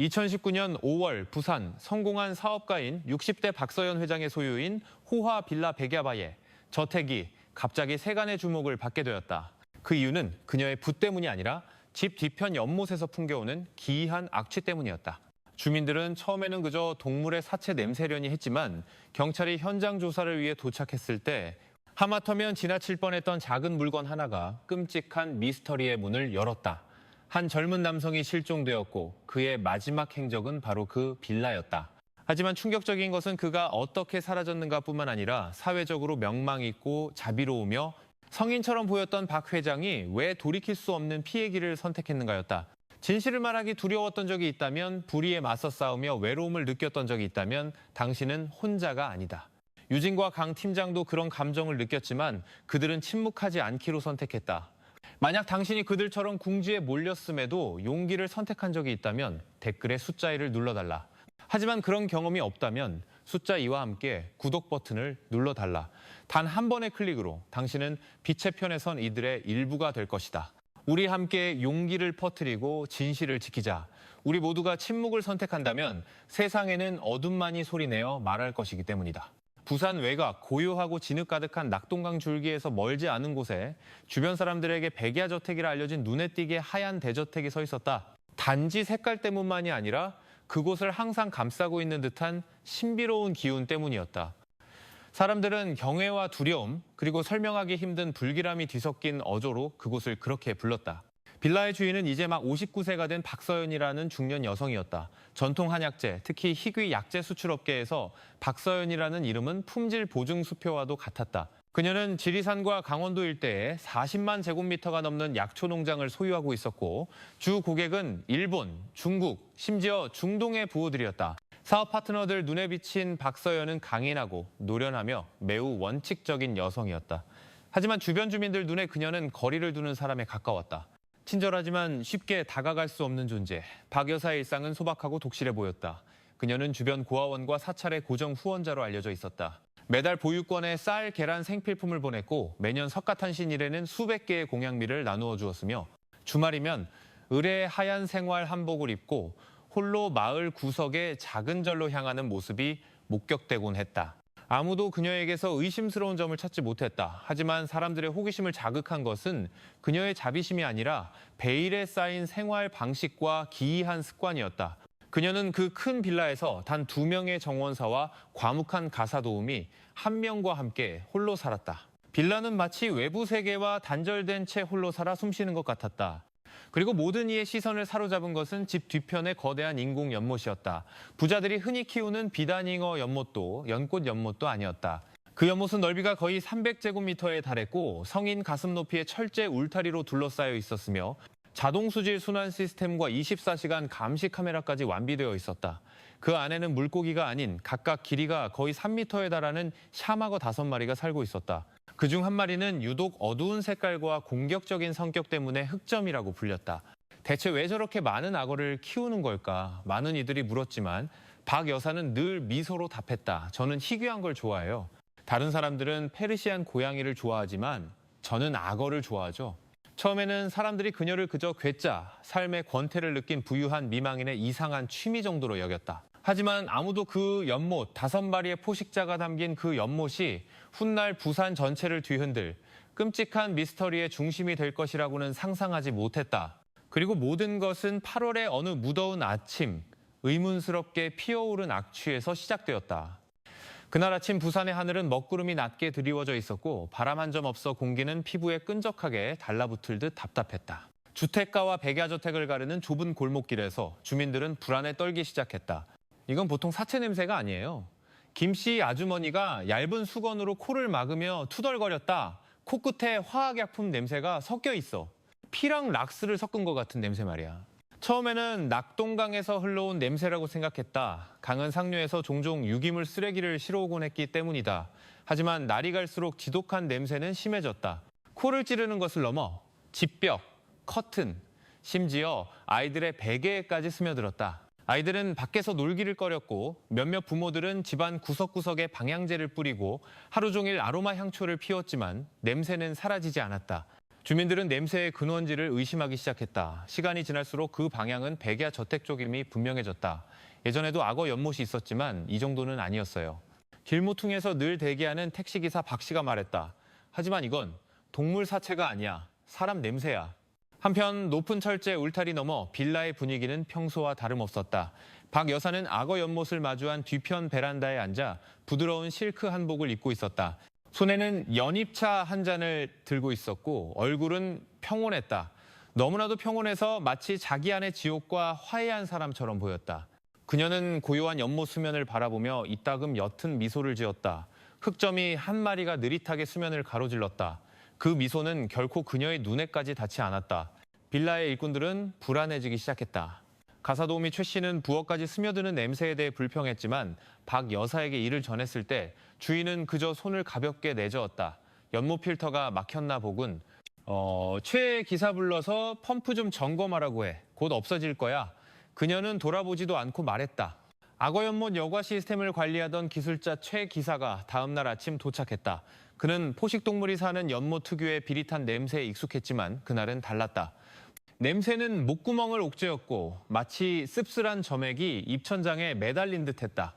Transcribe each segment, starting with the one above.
2019년 5월 부산 성공한 사업가인 60대 박서연 회장의 소유인 호화 빌라 백야바의 저택이 갑자기 세간의 주목을 받게 되었다. 그 이유는 그녀의 부 때문이 아니라 집 뒤편 연못에서 풍겨오는 기이한 악취 때문이었다. 주민들은 처음에는 그저 동물의 사체 냄새려니 했지만 경찰이 현장 조사를 위해 도착했을 때 하마터면 지나칠 뻔했던 작은 물건 하나가 끔찍한 미스터리의 문을 열었다. 한 젊은 남성이 실종되었고 그의 마지막 행적은 바로 그 빌라였다. 하지만 충격적인 것은 그가 어떻게 사라졌는가뿐만 아니라 사회적으로 명망 있고 자비로우며 성인처럼 보였던 박 회장이 왜 돌이킬 수 없는 피해 길을 선택했는가였다. 진실을 말하기 두려웠던 적이 있다면, 불의에 맞서 싸우며 외로움을 느꼈던 적이 있다면 당신은 혼자가 아니다. 유진과 강 팀장도 그런 감정을 느꼈지만 그들은 침묵하지 않기로 선택했다. 만약 당신이 그들처럼 궁지에 몰렸음에도 용기를 선택한 적이 있다면 댓글에 숫자 1을 눌러달라. 하지만 그런 경험이 없다면 숫자 2와 함께 구독 버튼을 눌러달라. 단 한 번의 클릭으로 당신은 빛의 편에 선 이들의 일부가 될 것이다. 우리 함께 용기를 퍼뜨리고 진실을 지키자. 우리 모두가 침묵을 선택한다면 세상에는 어둠만이 소리내어 말할 것이기 때문이다. 부산 외곽 고요하고 진흙 가득한 낙동강 줄기에서 멀지 않은 곳에 주변 사람들에게 백야 저택이라 알려진 눈에 띄게 하얀 대저택이 서 있었다. 단지 색깔 때문만이 아니라 그곳을 항상 감싸고 있는 듯한 신비로운 기운 때문이었다. 사람들은 경외와 두려움, 그리고 설명하기 힘든 불길함이 뒤섞인 어조로 그곳을 그렇게 불렀다. 빌라의 주인은 이제 막 59세가 된 박서연이라는 중년 여성이었다. 전통 한약재, 특히 희귀 약재 수출업계에서 박서연이라는 이름은 품질 보증 수표와도 같았다. 그녀는 지리산과 강원도 일대에 40만 제곱미터가 넘는 약초 농장을 소유하고 있었고 주 고객은 일본, 중국, 심지어 중동의 부호들이었다. 사업 파트너들 눈에 비친 박서연은 강인하고 노련하며 매우 원칙적인 여성이었다. 하지만 주변 주민들 눈에 그녀는 거리를 두는 사람에 가까웠다. 친절하지만 쉽게 다가갈 수 없는 존재. 박 여사의 일상은 소박하고 독실해 보였다. 그녀는 주변 고아원과 사찰의 고정 후원자로 알려져 있었다. 매달 보육권에 쌀, 계란, 생필품을 보냈고 매년 석가탄신일에는 수백 개의 공양미를 나누어 주었으며 주말이면 의뢰의 하얀 생활 한복을 입고 홀로 마을 구석에 작은 절로 향하는 모습이 목격되곤 했다. 아무도 그녀에게서 의심스러운 점을 찾지 못했다. 하지만 사람들의 호기심을 자극한 것은 그녀의 자비심이 아니라 베일에 쌓인 생활 방식과 기이한 습관이었다. 그녀는 그 큰 빌라에서 단 2명의 정원사와 과묵한 가사 도우미 1명과 함께 홀로 살았다. 빌라는 마치 외부 세계와 단절된 채 홀로 살아 숨쉬는 것 같았다. 그리고 모든 이의 시선을 사로잡은 것은 집 뒤편의 거대한 인공 연못이었다. 부자들이 흔히 키우는 비단잉어 연못도 연꽃 연못도 아니었다. 그 연못은 넓이가 거의 300제곱미터에 달했고 성인 가슴 높이의 철제 울타리로 둘러싸여 있었으며 자동 수질 순환 시스템과 24시간 감시 카메라까지 완비되어 있었다. 그 안에는 물고기가 아닌 각각 길이가 거의 3m에 달하는 샤마거 5마리가 살고 있었다. 그중 한 마리는 유독 어두운 색깔과 공격적인 성격 때문에 흑점이라고 불렸다. 대체 왜 저렇게 많은 악어를 키우는 걸까? 많은 이들이 물었지만 박 여사는 늘 미소로 답했다. 저는 희귀한 걸 좋아해요. 다른 사람들은 페르시안 고양이를 좋아하지만 저는 악어를 좋아하죠. 처음에는 사람들이 그녀를 그저 괴짜, 삶의 권태를 느낀 부유한 미망인의 이상한 취미 정도로 여겼다. 하지만 아무도 그 연못, 5마리의 포식자가 담긴 그 연못이 훗날 부산 전체를 뒤흔들 끔찍한 미스터리의 중심이 될 것이라고는 상상하지 못했다. 그리고 모든 것은 8월의 어느 무더운 아침, 의문스럽게 피어오른 악취에서 시작되었다. 그날 아침 부산의 하늘은 먹구름이 낮게 드리워져 있었고 바람 한 점 없어 공기는 피부에 끈적하게 달라붙을 듯 답답했다. 주택가와 백야저택을 가르는 좁은 골목길에서 주민들은 불안에 떨기 시작했다. 이건 보통 사체 냄새가 아니에요. 김씨 아주머니가 얇은 수건으로 코를 막으며 투덜거렸다. 코끝에 화학약품 냄새가 섞여 있어. 피랑 락스를 섞은 것 같은 냄새 말이야. 처음에는 낙동강에서 흘러온 냄새라고 생각했다. 강은 상류에서 종종 유기물 쓰레기를 실어오곤 했기 때문이다. 하지만 날이 갈수록 지독한 냄새는 심해졌다. 코를 찌르는 것을 넘어 집벽, 커튼, 심지어 아이들의 베개에까지 스며들었다. 아이들은 밖에서 놀기를 꺼렸고 몇몇 부모들은 집안 구석구석에 방향제를 뿌리고 하루 종일 아로마 향초를 피웠지만 냄새는 사라지지 않았다. 주민들은 냄새의 근원지를 의심하기 시작했다. 시간이 지날수록 그 방향은 백야 저택 쪽임이 분명해졌다. 예전에도 악어 연못이 있었지만 이 정도는 아니었어요. 길모퉁에서 늘 대기하는 택시기사 박 씨가 말했다. 하지만 이건 동물 사체가 아니야. 사람 냄새야. 한편 높은 철제 울타리 너머 빌라의 분위기는 평소와 다름없었다. 박 여사는 악어 연못을 마주한 뒤편 베란다에 앉아 부드러운 실크 한복을 입고 있었다. 손에는 연잎차 한 잔을 들고 있었고 얼굴은 평온했다. 너무나도 평온해서 마치 자기 안의 지옥과 화해한 사람처럼 보였다. 그녀는 고요한 연못 수면을 바라보며 이따금 옅은 미소를 지었다. 흑점이 한 마리가 느릿하게 수면을 가로질렀다. 그 미소는 결코 그녀의 눈에까지 닿지 않았다. 빌라의 일꾼들은 불안해지기 시작했다. 가사도우미 최 씨는 부엌까지 스며드는 냄새에 대해 불평했지만 박 여사에게 이를 전했을 때 주인은 그저 손을 가볍게 내저었다. 연못 필터가 막혔나 보군. 최 기사 불러서 펌프 좀 점검하라고 해. 곧 없어질 거야. 그녀는 돌아보지도 않고 말했다. 악어 연못 여과 시스템을 관리하던 기술자 최 기사가 다음 날 아침 도착했다. 그는 포식동물이 사는 연못 특유의 비릿한 냄새에 익숙했지만 그날은 달랐다. 냄새는 목구멍을 옥죄었고 마치 씁쓸한 점액이 입천장에 매달린 듯했다.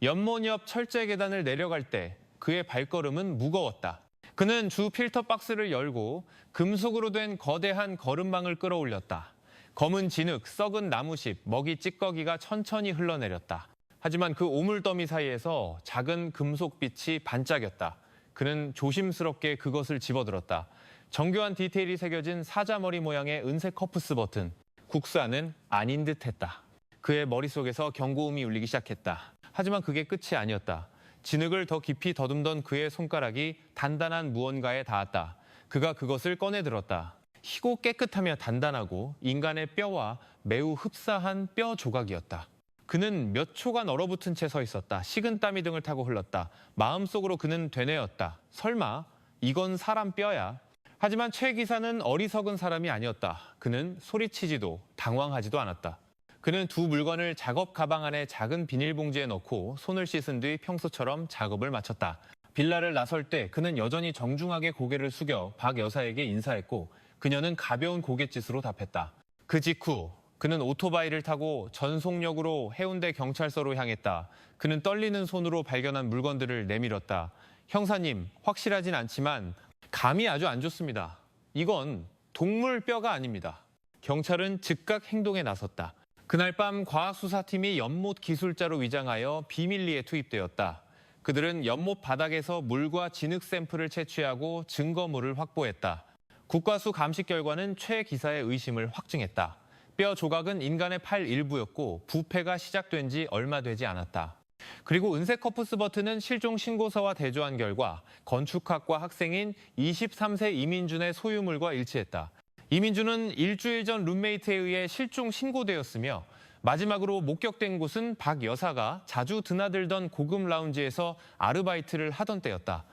연못 옆 철제 계단을 내려갈 때 그의 발걸음은 무거웠다. 그는 주 필터 박스를 열고 금속으로 된 거대한 거름망을 끌어올렸다. 검은 진흙, 썩은 나무십, 먹이 찌꺼기가 천천히 흘러내렸다. 하지만 그 오물더미 사이에서 작은 금속빛이 반짝였다. 그는 조심스럽게 그것을 집어들었다. 정교한 디테일이 새겨진 사자머리 모양의 은색 커프스 버튼. 국수안은 아닌 듯했다. 그의 머릿속에서 경고음이 울리기 시작했다. 하지만 그게 끝이 아니었다. 진흙을 더 깊이 더듬던 그의 손가락이 단단한 무언가에 닿았다. 그가 그것을 꺼내들었다. 희고 깨끗하며 단단하고 인간의 뼈와 매우 흡사한 뼈 조각이었다. 그는 몇 초간 얼어붙은 채 서 있었다. 식은땀이 등을 타고 흘렀다. 마음속으로 그는 되뇌었다. 설마 이건 사람 뼈야? 하지만 최 기사는 어리석은 사람이 아니었다. 그는 소리치지도 당황하지도 않았다. 그는 두 물건을 작업 가방 안에 작은 비닐봉지에 넣고 손을 씻은 뒤 평소처럼 작업을 마쳤다. 빌라를 나설 때 그는 여전히 정중하게 고개를 숙여 박 여사에게 인사했고 그녀는 가벼운 고갯짓으로 답했다. 그 직후 그는 오토바이를 타고 전속력으로 해운대 경찰서로 향했다. 그는 떨리는 손으로 발견한 물건들을 내밀었다. 형사님, 확실하진 않지만 감이 아주 안 좋습니다. 이건 동물 뼈가 아닙니다. 경찰은 즉각 행동에 나섰다. 그날 밤 과학수사팀이 연못 기술자로 위장하여 비밀리에 투입되었다. 그들은 연못 바닥에서 물과 진흙 샘플을 채취하고 증거물을 확보했다. 국과수 감식 결과는 최 기사의 의심을 확증했다. 뼈 조각은 인간의 팔 일부였고 부패가 시작된 지 얼마 되지 않았다. 그리고 은색 커프스 버튼은 실종 신고서와 대조한 결과 건축학과 학생인 23세 이민준의 소유물과 일치했다. 이민준은 일주일 전 룸메이트에 의해 실종 신고되었으며 마지막으로 목격된 곳은 박 여사가 자주 드나들던 고급 라운지에서 아르바이트를 하던 때였다.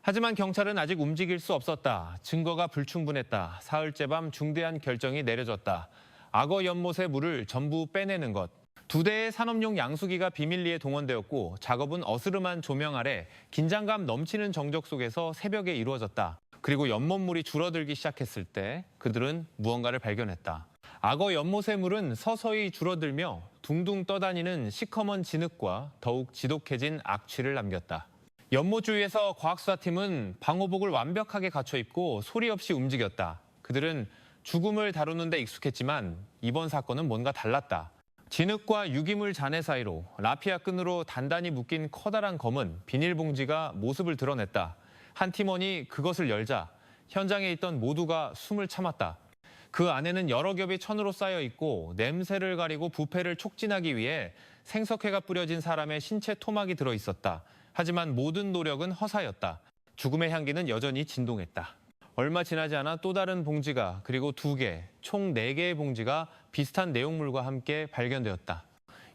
하지만 경찰은 아직 움직일 수 없었다. 증거가 불충분했다. 사흘째 밤 중대한 결정이 내려졌다. 악어 연못의 물을 전부 빼내는 것. 2대의 산업용 양수기가 비밀리에 동원되었고 작업은 어스름한 조명 아래 긴장감 넘치는 정적 속에서 새벽에 이루어졌다. 그리고 연못물이 줄어들기 시작했을 때 그들은 무언가를 발견했다. 악어 연못의 물은 서서히 줄어들며 둥둥 떠다니는 시커먼 진흙과 더욱 지독해진 악취를 남겼다. 연못 주위에서 과학수사팀은 방호복을 완벽하게 갖춰 입고 소리 없이 움직였다. 그들은 죽음을 다루는 데 익숙했지만 이번 사건은 뭔가 달랐다. 진흙과 유기물 잔해 사이로 라피아 끈으로 단단히 묶인 커다란 검은 비닐봉지가 모습을 드러냈다. 한 팀원이 그것을 열자 현장에 있던 모두가 숨을 참았다. 그 안에는 여러 겹이 천으로 쌓여 있고 냄새를 가리고 부패를 촉진하기 위해 생석회가 뿌려진 사람의 신체 토막이 들어 있었다. 하지만 모든 노력은 허사였다. 죽음의 향기는 여전히 진동했다. 얼마 지나지 않아 또 다른 봉지가 그리고 2개, 총 4개의 봉지가 비슷한 내용물과 함께 발견되었다.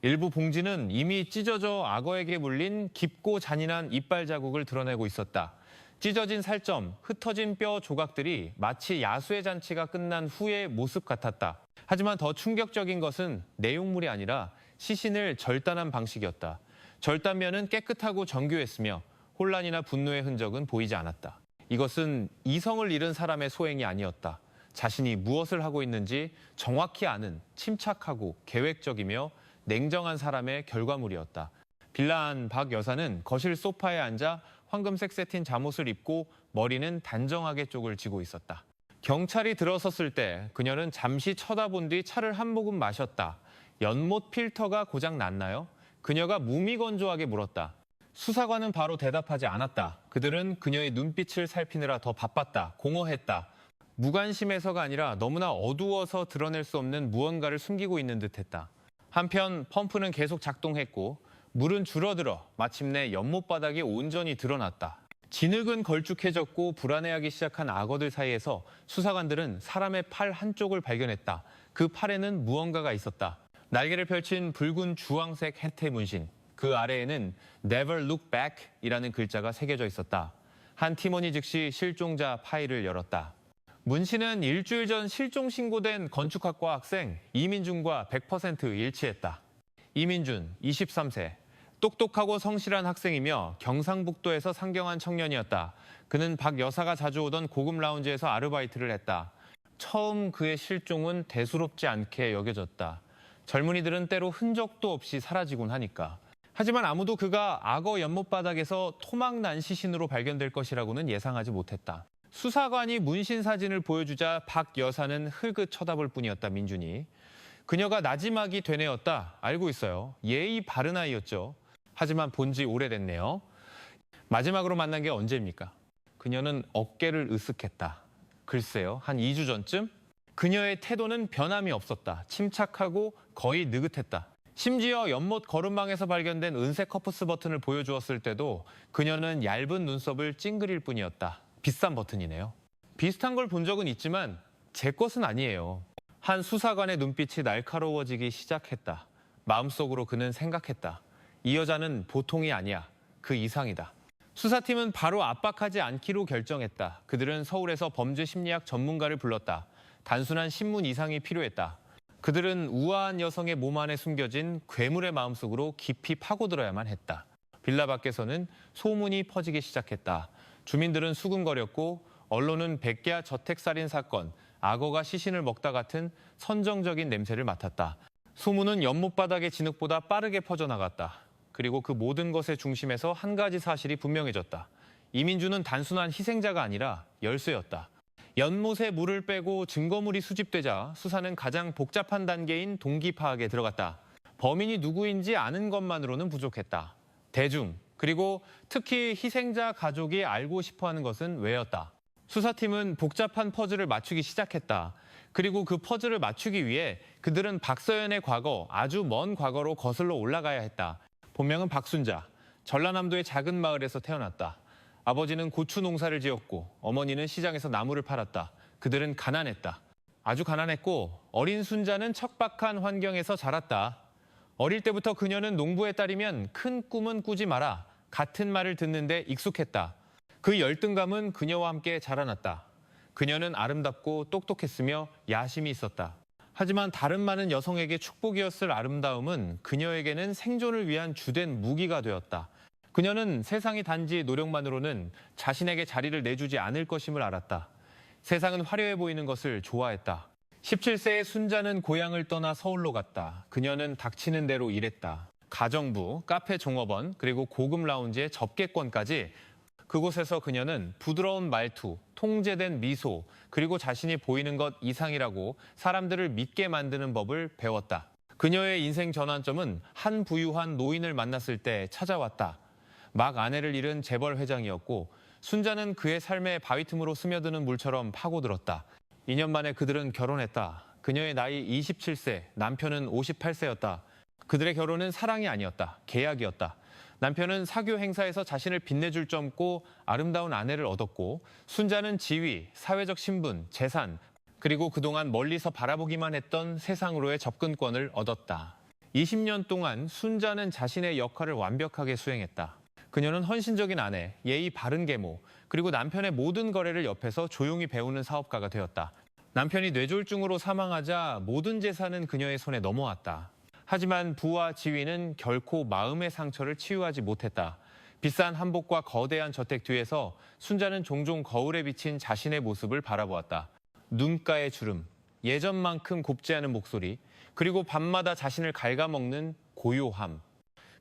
일부 봉지는 이미 찢어져 악어에게 물린 깊고 잔인한 이빨 자국을 드러내고 있었다. 찢어진 살점, 흩어진 뼈 조각들이 마치 야수의 잔치가 끝난 후의 모습 같았다. 하지만 더 충격적인 것은 내용물이 아니라 시신을 절단한 방식이었다. 절단면은 깨끗하고 정교했으며 혼란이나 분노의 흔적은 보이지 않았다. 이것은 이성을 잃은 사람의 소행이 아니었다. 자신이 무엇을 하고 있는지 정확히 아는 침착하고 계획적이며 냉정한 사람의 결과물이었다. 빌라 안 박 여사는 거실 소파에 앉아 황금색 세틴 잠옷을 입고 머리는 단정하게 쪽을 쥐고 있었다. 경찰이 들어섰을 때 그녀는 잠시 쳐다본 뒤 차를 한 모금 마셨다. 연못 필터가 고장 났나요? 그녀가 무미건조하게 물었다. 수사관은 바로 대답하지 않았다. 그들은 그녀의 눈빛을 살피느라 더 바빴다. 공허했다. 무관심해서가 아니라 너무나 어두워서 드러낼 수 없는 무언가를 숨기고 있는 듯했다. 한편 펌프는 계속 작동했고 물은 줄어들어 마침내 연못 바닥이 온전히 드러났다. 진흙은 걸쭉해졌고 불안해하기 시작한 악어들 사이에서 수사관들은 사람의 팔 한쪽을 발견했다. 그 팔에는 무언가가 있었다. 날개를 펼친 붉은 주황색 해태 문신. 그 아래에는 Never Look Back이라는 글자가 새겨져 있었다. 한 팀원이 즉시 실종자 파일을 열었다. 문신은 일주일 전 실종 신고된 건축학과 학생 이민준과 100% 일치했다. 이민준, 23세. 똑똑하고 성실한 학생이며 경상북도에서 상경한 청년이었다. 그는 박 여사가 자주 오던 고급 라운지에서 아르바이트를 했다. 처음 그의 실종은 대수롭지 않게 여겨졌다. 젊은이들은 때로 흔적도 없이 사라지곤 하니까. 하지만 아무도 그가 악어 연못바닥에서 토막난 시신으로 발견될 것이라고는 예상하지 못했다. 수사관이 문신 사진을 보여주자 박 여사는 흘긋 쳐다볼 뿐이었다. 민준이. 그녀가 나지막이 되뇌었다. 알고 있어요. 예의 바른 아이였죠. 하지만 본 지 오래됐네요. 마지막으로 만난 게 언제입니까? 그녀는 어깨를 으쓱했다. 글쎄요, 한 2주 전쯤? 그녀의 태도는 변함이 없었다. 침착하고 거의 느긋했다. 심지어 연못 거름망에서 발견된 은색 커프스 버튼을 보여주었을 때도 그녀는 얇은 눈썹을 찡그릴 뿐이었다. 비싼 버튼이네요. 비슷한 걸 본 적은 있지만 제 것은 아니에요. 한 수사관의 눈빛이 날카로워지기 시작했다. 마음속으로 그는 생각했다. 이 여자는 보통이 아니야. 그 이상이다. 수사팀은 바로 압박하지 않기로 결정했다. 그들은 서울에서 범죄 심리학 전문가를 불렀다. 단순한 신문 이상이 필요했다. 그들은 우아한 여성의 몸 안에 숨겨진 괴물의 마음속으로 깊이 파고들어야만 했다. 빌라 밖에서는 소문이 퍼지기 시작했다. 주민들은 수군거렸고 언론은 백야 저택살인 사건, 악어가 시신을 먹다 같은 선정적인 냄새를 맡았다. 소문은 연못바닥의 진흙보다 빠르게 퍼져나갔다. 그리고 그 모든 것의 중심에서 한 가지 사실이 분명해졌다. 이민준은 단순한 희생자가 아니라 열쇠였다. 연못에 물을 빼고 증거물이 수집되자 수사는 가장 복잡한 단계인 동기 파악에 들어갔다. 범인이 누구인지 아는 것만으로는 부족했다. 대중, 그리고 특히 희생자 가족이 알고 싶어하는 것은 왜였다. 수사팀은 복잡한 퍼즐을 맞추기 시작했다. 그리고 그 퍼즐을 맞추기 위해 그들은 박서연의 과거, 아주 먼 과거로 거슬러 올라가야 했다. 본명은 박순자, 전라남도의 작은 마을에서 태어났다. 아버지는 고추 농사를 지었고 어머니는 시장에서 나무를 팔았다. 그들은 가난했다. 아주 가난했고 어린 순자는 척박한 환경에서 자랐다. 어릴 때부터 그녀는 농부의 딸이면 큰 꿈은 꾸지 마라. 같은 말을 듣는데 익숙했다. 그 열등감은 그녀와 함께 자라났다. 그녀는 아름답고 똑똑했으며 야심이 있었다. 하지만 다른 많은 여성에게 축복이었을 아름다움은 그녀에게는 생존을 위한 주된 무기가 되었다. 그녀는 세상이 단지 노력만으로는 자신에게 자리를 내주지 않을 것임을 알았다. 세상은 화려해 보이는 것을 좋아했다. 17세의 순자는 고향을 떠나 서울로 갔다. 그녀는 닥치는 대로 일했다. 가정부, 카페 종업원, 그리고 고급 라운지의 접객권까지 그곳에서 그녀는 부드러운 말투, 통제된 미소, 그리고 자신이 보이는 것 이상이라고 사람들을 믿게 만드는 법을 배웠다. 그녀의 인생 전환점은 한 부유한 노인을 만났을 때 찾아왔다. 막 아내를 잃은 재벌 회장이었고 순자는 그의 삶의 바위 틈으로 스며드는 물처럼 파고들었다. 2년 만에 그들은 결혼했다. 그녀의 나이 27세, 남편은 58세였다. 그들의 결혼은 사랑이 아니었다. 계약이었다. 남편은 사교 행사에서 자신을 빛내줄 점고 아름다운 아내를 얻었고 순자는 지위, 사회적 신분, 재산, 그리고 그동안 멀리서 바라보기만 했던 세상으로의 접근권을 얻었다. 20년 동안 순자는 자신의 역할을 완벽하게 수행했다. 그녀는 헌신적인 아내, 예의 바른 계모, 그리고 남편의 모든 거래를 옆에서 조용히 배우는 사업가가 되었다. 남편이 뇌졸중으로 사망하자 모든 재산은 그녀의 손에 넘어왔다. 하지만 부와 지위는 결코 마음의 상처를 치유하지 못했다. 비싼 한복과 거대한 저택 뒤에서 순자는 종종 거울에 비친 자신의 모습을 바라보았다. 눈가의 주름, 예전만큼 곱지 않은 목소리, 그리고 밤마다 자신을 갉아먹는 고요함.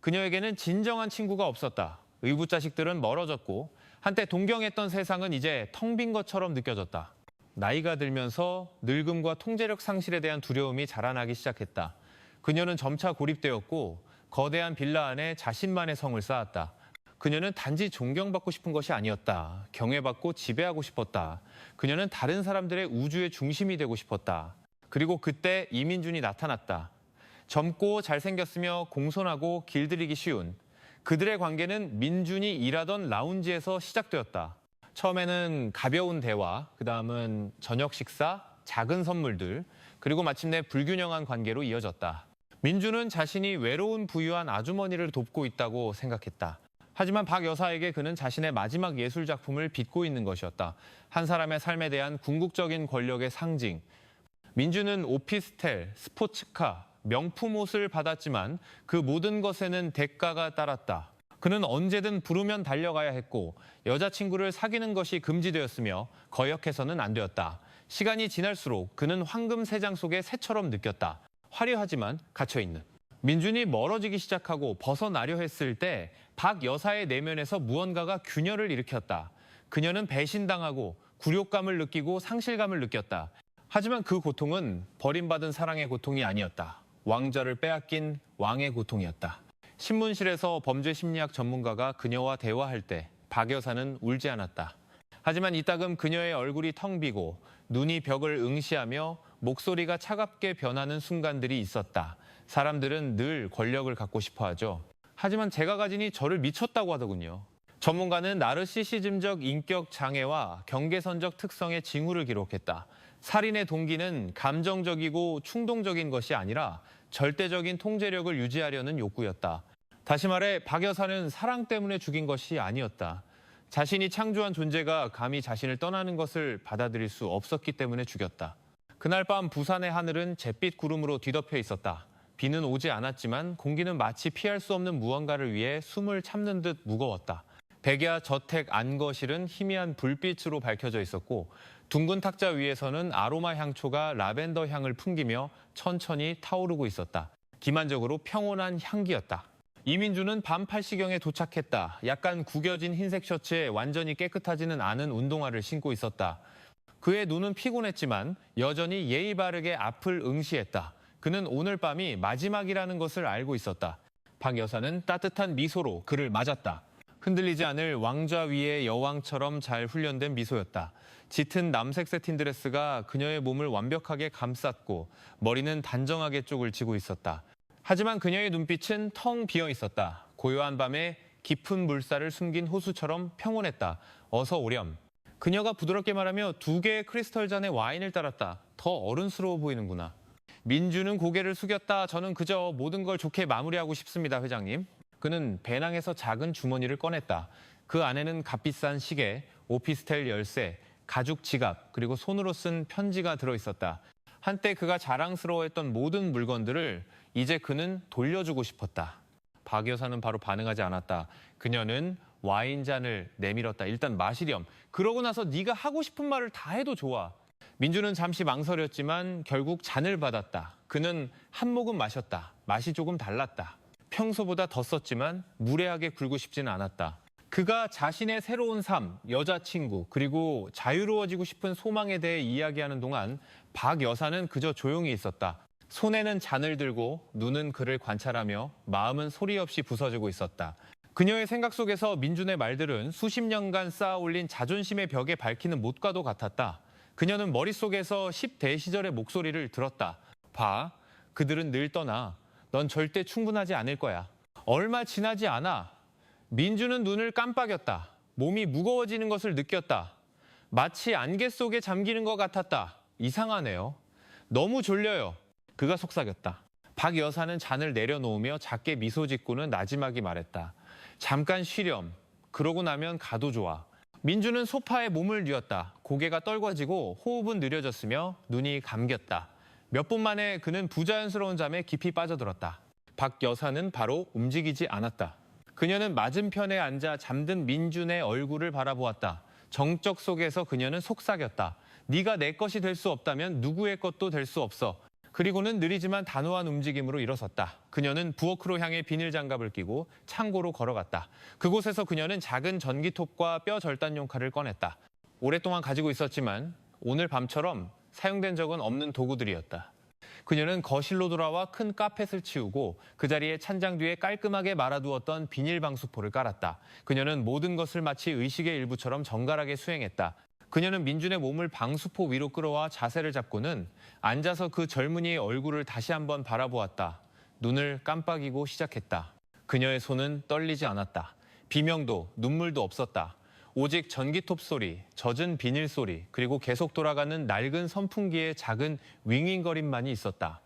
그녀에게는 진정한 친구가 없었다. 의붓자식들은 멀어졌고 한때 동경했던 세상은 이제 텅 빈 것처럼 느껴졌다. 나이가 들면서 늙음과 통제력 상실에 대한 두려움이 자라나기 시작했다. 그녀는 점차 고립되었고 거대한 빌라 안에 자신만의 성을 쌓았다. 그녀는 단지 존경받고 싶은 것이 아니었다. 경외받고 지배하고 싶었다. 그녀는 다른 사람들의 우주의 중심이 되고 싶었다. 그리고 그때 이민준이 나타났다. 젊고 잘생겼으며 공손하고 길들이기 쉬운 그들의 관계는 민준이 일하던 라운지에서 시작되었다. 처음에는 가벼운 대화, 그다음은 저녁 식사, 작은 선물들, 그리고 마침내 불균형한 관계로 이어졌다. 민준은 자신이 외로운 부유한 아주머니를 돕고 있다고 생각했다. 하지만 박 여사에게 그는 자신의 마지막 예술 작품을 빚고 있는 것이었다. 한 사람의 삶에 대한 궁극적인 권력의 상징. 민준은 오피스텔, 스포츠카, 명품 옷을 받았지만 그 모든 것에는 대가가 따랐다. 그는 언제든 부르면 달려가야 했고 여자친구를 사귀는 것이 금지되었으며 거역해서는 안 되었다. 시간이 지날수록 그는 황금 세장 속의 새처럼 느꼈다. 화려하지만 갇혀있는. 민준이 멀어지기 시작하고 벗어나려 했을 때 박 여사의 내면에서 무언가가 균열을 일으켰다. 그녀는 배신당하고 굴욕감을 느끼고 상실감을 느꼈다. 하지만 그 고통은 버림받은 사랑의 고통이 아니었다. 왕좌를 빼앗긴 왕의 고통이었다. 신문실에서 범죄 심리학 전문가가 그녀와 대화할 때 박 여사는 울지 않았다. 하지만 이따금 그녀의 얼굴이 텅 비고 눈이 벽을 응시하며 목소리가 차갑게 변하는 순간들이 있었다. 사람들은 늘 권력을 갖고 싶어 하죠. 하지만 제가 가지니 저를 미쳤다고 하더군요. 전문가는 나르시시즘적 인격 장애와 경계선적 특성의 징후를 기록했다. 살인의 동기는 감정적이고 충동적인 것이 아니라 절대적인 통제력을 유지하려는 욕구였다. 다시 말해 박 여사는 사랑 때문에 죽인 것이 아니었다. 자신이 창조한 존재가 감히 자신을 떠나는 것을 받아들일 수 없었기 때문에 죽였다. 그날 밤 부산의 하늘은 잿빛 구름으로 뒤덮여 있었다. 비는 오지 않았지만 공기는 마치 피할 수 없는 무언가를 위해 숨을 참는 듯 무거웠다. 백야 저택 안거실은 희미한 불빛으로 밝혀져 있었고 둥근 탁자 위에서는 아로마 향초가 라벤더 향을 풍기며 천천히 타오르고 있었다. 기만적으로 평온한 향기였다. 이민준은 밤 8시경에 도착했다. 약간 구겨진 흰색 셔츠에 완전히 깨끗하지는 않은 운동화를 신고 있었다. 그의 눈은 피곤했지만 여전히 예의 바르게 앞을 응시했다. 그는 오늘 밤이 마지막이라는 것을 알고 있었다. 박 여사는 따뜻한 미소로 그를 맞았다. 흔들리지 않을 왕좌 위의 여왕처럼 잘 훈련된 미소였다. 짙은 남색 세틴 드레스가 그녀의 몸을 완벽하게 감쌌고 머리는 단정하게 쪽을 쥐고 있었다. 하지만 그녀의 눈빛은 텅 비어 있었다. 고요한 밤에 깊은 물살을 숨긴 호수처럼 평온했다. 어서 오렴. 그녀가 부드럽게 말하며 2개의 크리스털 잔에 와인을 따랐다. 더 어른스러워 보이는구나. 민주는 고개를 숙였다. 저는 그저 모든 걸 좋게 마무리하고 싶습니다, 회장님. 그는 배낭에서 작은 주머니를 꺼냈다. 그 안에는 값비싼 시계, 오피스텔 열쇠, 가죽 지갑, 그리고 손으로 쓴 편지가 들어있었다. 한때 그가 자랑스러워했던 모든 물건들을 이제 그는 돌려주고 싶었다. 박 여사는 바로 반응하지 않았다. 그녀는 와인잔을 내밀었다. 일단 마시렴. 그러고 나서 네가 하고 싶은 말을 다 해도 좋아. 민주는 잠시 망설였지만 결국 잔을 받았다. 그는 한 모금 마셨다. 맛이 조금 달랐다. 평소보다 더 썼지만 무례하게 굴고 싶지는 않았다. 그가 자신의 새로운 삶, 여자친구, 그리고 자유로워지고 싶은 소망에 대해 이야기하는 동안 박 여사는 그저 조용히 있었다. 손에는 잔을 들고 눈은 그를 관찰하며 마음은 소리 없이 부서지고 있었다. 그녀의 생각 속에서 민준의 말들은 수십 년간 쌓아올린 자존심의 벽에 밝히는 못과도 같았다. 그녀는 머릿속에서 10대 시절의 목소리를 들었다. 봐, 그들은 늘 떠나. 넌 절대 충분하지 않을 거야. 얼마 지나지 않아. 민주는 눈을 깜빡였다. 몸이 무거워지는 것을 느꼈다. 마치 안개 속에 잠기는 것 같았다. 이상하네요. 너무 졸려요. 그가 속삭였다. 박 여사는 잔을 내려놓으며 작게 미소 짓고는 나지막이 말했다. 잠깐 쉬렴. 그러고 나면 가도 좋아. 민주는 소파에 몸을 뉘었다. 고개가 떨궈지고 호흡은 느려졌으며 눈이 감겼다. 몇 분 만에 그는 부자연스러운 잠에 깊이 빠져들었다. 박 여사는 바로 움직이지 않았다. 그녀는 맞은편에 앉아 잠든 민준의 얼굴을 바라보았다. 정적 속에서 그녀는 속삭였다. 네가 내 것이 될 수 없다면 누구의 것도 될 수 없어. 그리고는 느리지만 단호한 움직임으로 일어섰다. 그녀는 부엌으로 향해 비닐 장갑을 끼고 창고로 걸어갔다. 그곳에서 그녀는 작은 전기톱과 뼈 절단용 칼을 꺼냈다. 오랫동안 가지고 있었지만 오늘 밤처럼 사용된 적은 없는 도구들이었다. 그녀는 거실로 돌아와 큰 카펫을 치우고 그 자리에 찬장 뒤에 깔끔하게 말아두었던 비닐 방수포를 깔았다. 그녀는 모든 것을 마치 의식의 일부처럼 정갈하게 수행했다. 그녀는 민준의 몸을 방수포 위로 끌어와 자세를 잡고는 앉아서 그 젊은이의 얼굴을 다시 한번 바라보았다. 눈을 깜빡이고 시작했다. 그녀의 손은 떨리지 않았다. 비명도 눈물도 없었다. 오직 전기톱 소리, 젖은 비닐 소리, 그리고 계속 돌아가는 낡은 선풍기의 작은 윙윙거림만이 있었다.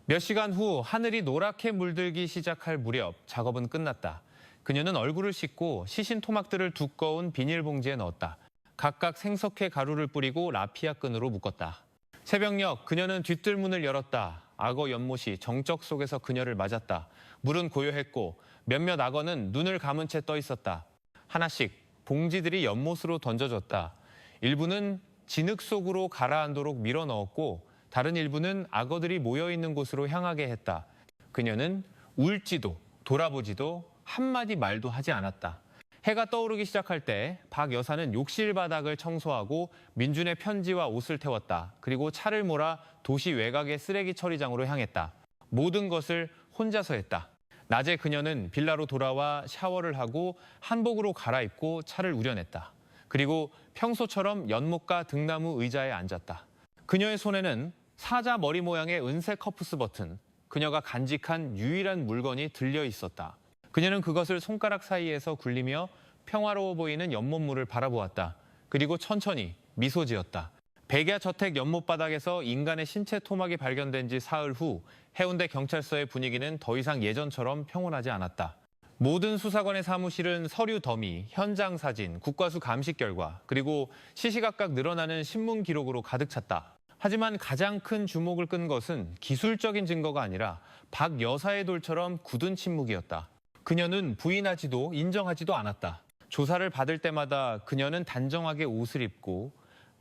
몇 시간 후 하늘이 노랗게 물들기 시작할 무렵 작업은 끝났다. 그녀는 얼굴을 씻고 시신 토막들을 두꺼운 비닐봉지에 넣었다. 각각 생석회 가루를 뿌리고 라피아 끈으로 묶었다. 새벽녘 그녀는 뒷뜰문을 열었다. 악어 연못이 정적 속에서 그녀를 맞았다. 물은 고요했고 몇몇 악어는 눈을 감은 채 떠 있었다. 하나씩 봉지들이 연못으로 던져졌다. 일부는 진흙 속으로 가라앉도록 밀어 넣었고 다른 일부는 악어들이 모여있는 곳으로 향하게 했다. 그녀는 울지도 돌아보지도 한마디 말도 하지 않았다. 해가 떠오르기 시작할 때 박 여사는 욕실 바닥을 청소하고 민준의 편지와 옷을 태웠다. 그리고 차를 몰아 도시 외곽의 쓰레기 처리장으로 향했다. 모든 것을 혼자서 했다. 낮에 그녀는 빌라로 돌아와 샤워를 하고 한복으로 갈아입고 차를 우려냈다. 그리고 평소처럼 연못가 등나무 의자에 앉았다. 그녀의 손에는 사자 머리 모양의 은색 커프스 버튼, 그녀가 간직한 유일한 물건이 들려 있었다. 그녀는 그것을 손가락 사이에서 굴리며 평화로워 보이는 연못물을 바라보았다. 그리고 천천히 미소 지었다. 백야 저택 연못 바닥에서 인간의 신체 토막이 발견된 지 사흘 후 해운대 경찰서의 분위기는 더 이상 예전처럼 평온하지 않았다. 모든 수사관의 사무실은 서류 더미, 현장 사진, 국과수 감식 결과, 그리고 시시각각 늘어나는 신문 기록으로 가득 찼다. 하지만 가장 큰 주목을 끈 것은 기술적인 증거가 아니라 박 여사의 돌처럼 굳은 침묵이었다. 그녀는 부인하지도 인정하지도 않았다. 조사를 받을 때마다 그녀는 단정하게 옷을 입고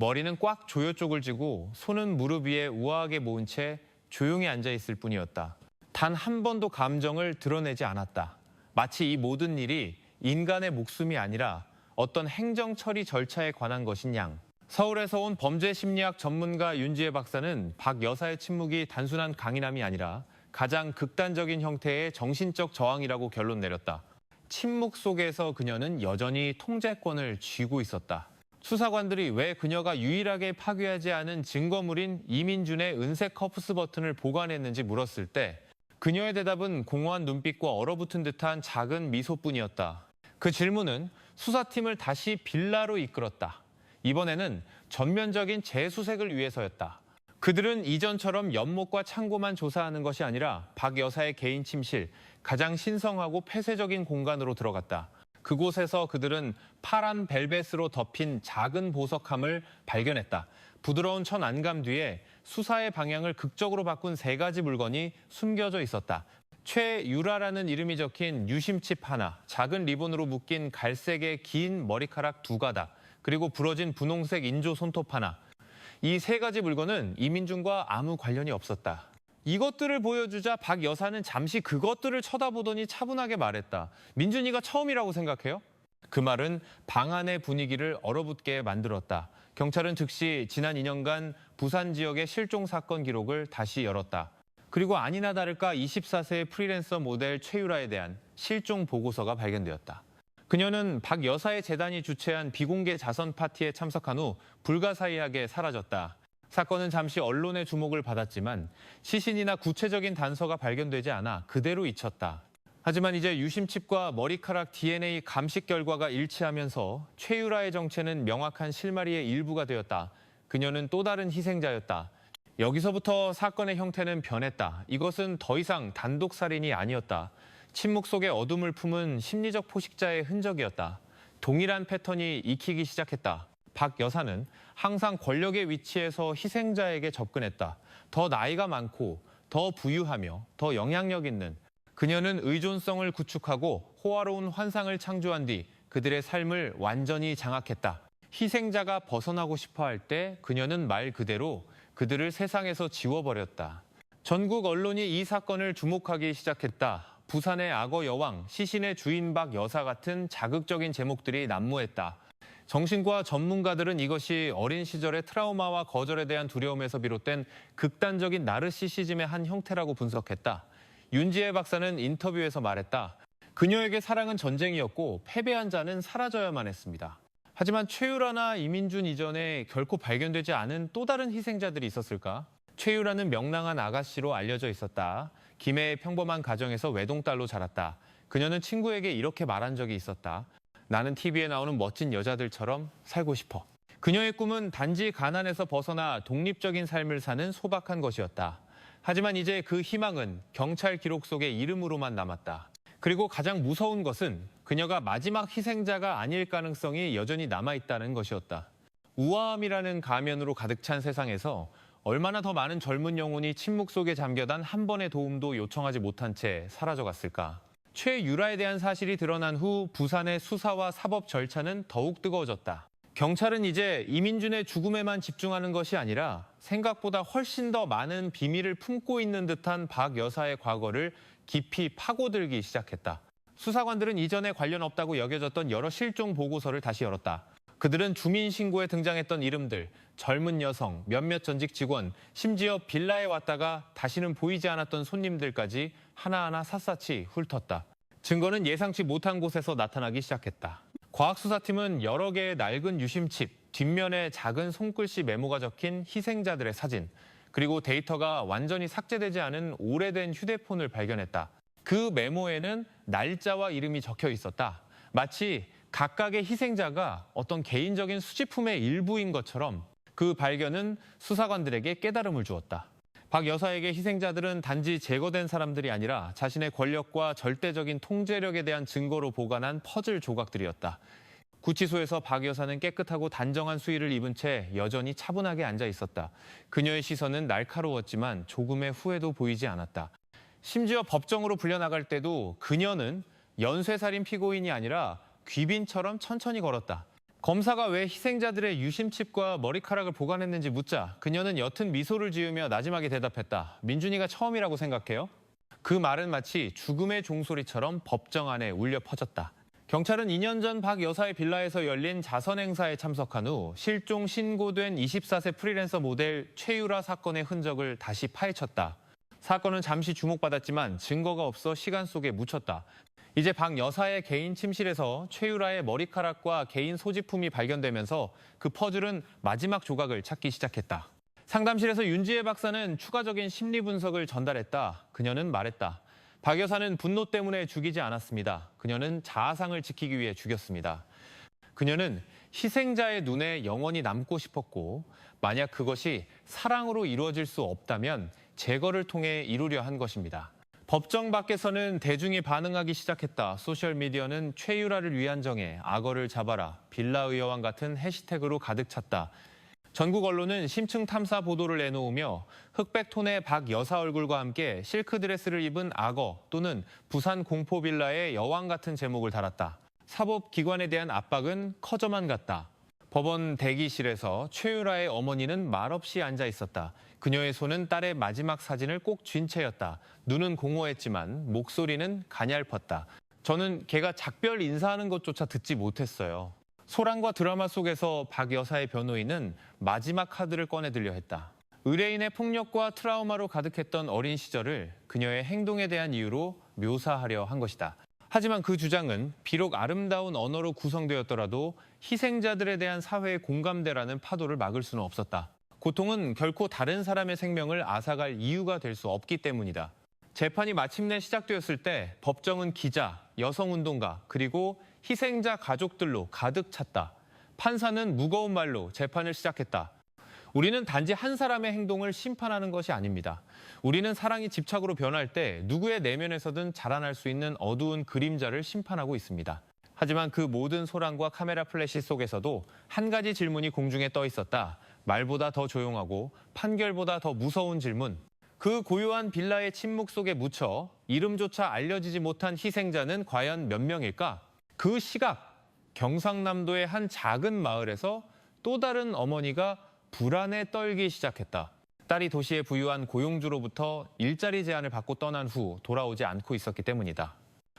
머리는 꽉 조여 쪽을 쥐고 손은 무릎 위에 우아하게 모은 채 조용히 앉아 있을 뿐이었다. 단 한 번도 감정을 드러내지 않았다. 마치 이 모든 일이 인간의 목숨이 아니라 어떤 행정 처리 절차에 관한 것인 양. 서울에서 온 범죄 심리학 전문가 윤지혜 박사는 박 여사의 침묵이 단순한 강인함이 아니라 가장 극단적인 형태의 정신적 저항이라고 결론 내렸다. 침묵 속에서 그녀는 여전히 통제권을 쥐고 있었다. 수사관들이 왜 그녀가 유일하게 파괴하지 않은 증거물인 이민준의 은색 커프스 버튼을 보관했는지 물었을 때 그녀의 대답은 공허한 눈빛과 얼어붙은 듯한 작은 미소뿐이었다. 그 질문은 수사팀을 다시 빌라로 이끌었다. 이번에는 전면적인 재수색을 위해서였다. 그들은 이전처럼 연못과 창고만 조사하는 것이 아니라 박 여사의 개인 침실, 가장 신성하고 폐쇄적인 공간으로 들어갔다. 그곳에서 그들은 파란 벨벳으로 덮인 작은 보석함을 발견했다. 부드러운 천 안감 뒤에 수사의 방향을 극적으로 바꾼 3가지 물건이 숨겨져 있었다. 최유라라는 이름이 적힌 유심칩 하나, 작은 리본으로 묶인 갈색의 긴 머리카락 2가닥, 그리고 부러진 분홍색 인조 손톱 하나. 이 3가지 물건은 이민준과 아무 관련이 없었다. 이것들을 보여주자 박 여사는 잠시 그것들을 쳐다보더니 차분하게 말했다. 민준이가 처음이라고 생각해요? 그 말은 방 안의 분위기를 얼어붙게 만들었다. 경찰은 즉시 지난 2년간 부산 지역의 실종 사건 기록을 다시 열었다. 그리고 아니나 다를까 24세 프리랜서 모델 최유라에 대한 실종 보고서가 발견되었다. 그녀는 박 여사의 재단이 주최한 비공개 자선 파티에 참석한 후 불가사의하게 사라졌다. 사건은 잠시 언론의 주목을 받았지만 시신이나 구체적인 단서가 발견되지 않아 그대로 잊혔다. 하지만 이제 유심칩과 머리카락 DNA 감식 결과가 일치하면서 최유라의 정체는 명확한 실마리의 일부가 되었다. 그녀는 또 다른 희생자였다. 여기서부터 사건의 형태는 변했다. 이것은 더 이상 단독살인이 아니었다. 침묵 속에 어둠을 품은 심리적 포식자의 흔적이었다. 동일한 패턴이 익히기 시작했다. 박 여사는 항상 권력의 위치에서 희생자에게 접근했다. 더 나이가 많고 더 부유하며 더 영향력 있는 그녀는 의존성을 구축하고 호화로운 환상을 창조한 뒤 그들의 삶을 완전히 장악했다. 희생자가 벗어나고 싶어 할 때 그녀는 말 그대로 그들을 세상에서 지워버렸다. 전국 언론이 이 사건을 주목하기 시작했다. 부산의 악어 여왕, 시신의 주인 박 여사 같은 자극적인 제목들이 난무했다. 정신과 전문가들은 이것이 어린 시절의 트라우마와 거절에 대한 두려움에서 비롯된 극단적인 나르시시즘의 한 형태라고 분석했다. 윤지혜 박사는 인터뷰에서 말했다. 그녀에게 사랑은 전쟁이었고 패배한 자는 사라져야만 했습니다. 하지만 최유라나 이민준 이전에 결코 발견되지 않은 또 다른 희생자들이 있었을까? 최유라는 명랑한 아가씨로 알려져 있었다. 김해의 평범한 가정에서 외동딸로 자랐다. 그녀는 친구에게 이렇게 말한 적이 있었다. 나는 TV에 나오는 멋진 여자들처럼 살고 싶어. 그녀의 꿈은 단지 가난에서 벗어나 독립적인 삶을 사는 소박한 것이었다. 하지만 이제 그 희망은 경찰 기록 속의 이름으로만 남았다. 그리고 가장 무서운 것은 그녀가 마지막 희생자가 아닐 가능성이 여전히 남아있다는 것이었다. 우아함이라는 가면으로 가득 찬 세상에서 얼마나 더 많은 젊은 영혼이 침묵 속에 잠겨단 한 번의 도움도 요청하지 못한 채 사라져갔을까. 최유라에 대한 사실이 드러난 후 부산의 수사와 사법 절차는 더욱 뜨거워졌다. 경찰은 이제 이민준의 죽음에만 집중하는 것이 아니라 생각보다 훨씬 더 많은 비밀을 품고 있는 듯한 박 여사의 과거를 깊이 파고들기 시작했다. 수사관들은 이전에 관련 없다고 여겨졌던 여러 실종 보고서를 다시 열었다. 그들은 주민신고에 등장했던 이름들, 젊은 여성, 몇몇 전직 직원, 심지어 빌라에 왔다가 다시는 보이지 않았던 손님들까지 하나하나 샅샅이 훑었다. 증거는 예상치 못한 곳에서 나타나기 시작했다. 과학수사팀은 여러 개의 낡은 유심칩, 뒷면에 작은 손글씨 메모가 적힌 희생자들의 사진, 그리고 데이터가 완전히 삭제되지 않은 오래된 휴대폰을 발견했다. 그 메모에는 날짜와 이름이 적혀 있었다. 마치 각각의 희생자가 어떤 개인적인 수집품의 일부인 것처럼 그 발견은 수사관들에게 깨달음을 주었다. 박 여사에게 희생자들은 단지 제거된 사람들이 아니라 자신의 권력과 절대적인 통제력에 대한 증거로 보관한 퍼즐 조각들이었다. 구치소에서 박 여사는 깨끗하고 단정한 수의를 입은 채 여전히 차분하게 앉아 있었다. 그녀의 시선은 날카로웠지만 조금의 후회도 보이지 않았다. 심지어 법정으로 불려나갈 때도 그녀는 연쇄살인 피고인이 아니라 귀빈처럼 천천히 걸었다. 검사가 왜 희생자들의 유심칩과 머리카락을 보관했는지 묻자 그녀는 옅은 미소를 지으며 나지막이 대답했다. 민준이가 처음이라고 생각해요? 그 말은 마치 죽음의 종소리처럼 법정 안에 울려 퍼졌다. 경찰은 2년 전 박 여사의 빌라에서 열린 자선 행사에 참석한 후 실종 신고된 24세 프리랜서 모델 최유라 사건의 흔적을 다시 파헤쳤다. 사건은 잠시 주목받았지만 증거가 없어 시간 속에 묻혔다. 이제 박 여사의 개인 침실에서 최유라의 머리카락과 개인 소지품이 발견되면서 그 퍼즐은 마지막 조각을 찾기 시작했다. 상담실에서 윤지혜 박사는 추가적인 심리 분석을 전달했다. 그녀는 말했다. 박 여사는 분노 때문에 죽이지 않았습니다. 그녀는 자아상을 지키기 위해 죽였습니다. 그녀는 희생자의 눈에 영원히 남고 싶었고 만약 그것이 사랑으로 이루어질 수 없다면 제거를 통해 이루려 한 것입니다. 법정 밖에서는 대중이 반응하기 시작했다. 소셜미디어는 최유라를 위한 정에 악어를 잡아라, 빌라의 여왕 같은 해시태그로 가득 찼다. 전국 언론은 심층 탐사 보도를 내놓으며 흑백 톤의 박 여사 얼굴과 함께 실크드레스를 입은 악어 또는 부산 공포 빌라의 여왕 같은 제목을 달았다. 사법기관에 대한 압박은 커져만 갔다. 법원 대기실에서 최유라의 어머니는 말없이 앉아 있었다. 그녀의 손은 딸의 마지막 사진을 꼭 쥔 채였다. 눈은 공허했지만 목소리는 가냘펐다. 저는 걔가 작별 인사하는 것조차 듣지 못했어요. 소란과 드라마 속에서 박 여사의 변호인은 마지막 카드를 꺼내들려 했다. 의뢰인의 폭력과 트라우마로 가득했던 어린 시절을 그녀의 행동에 대한 이유로 묘사하려 한 것이다. 하지만 그 주장은 비록 아름다운 언어로 구성되었더라도 희생자들에 대한 사회의 공감대라는 파도를 막을 수는 없었다. 고통은 결코 다른 사람의 생명을 앗아갈 이유가 될 수 없기 때문이다. 재판이 마침내 시작되었을 때 법정은 기자, 여성운동가, 그리고 희생자 가족들로 가득 찼다. 판사는 무거운 말로 재판을 시작했다. 우리는 단지 한 사람의 행동을 심판하는 것이 아닙니다. 우리는 사랑이 집착으로 변할 때 누구의 내면에서든 자라날 수 있는 어두운 그림자를 심판하고 있습니다. 하지만 그 모든 소란과 카메라 플래시 속에서도 한 가지 질문이 공중에 떠 있었다. 말보다 더 조용하고 판결보다 더 무서운 질문. 그 고요한 빌라의 침묵 속에 묻혀 이름조차 알려지지 못한 희생자는 과연 몇 명일까? 그 시각, 경상남도의 한 작은 마을에서 또 다른 어머니가 불안에 떨기 시작했다. 딸이 도시에 부유한 고용주로부터 일자리 제안을 받고 떠난 후 돌아오지 않고 있었기 때문이다.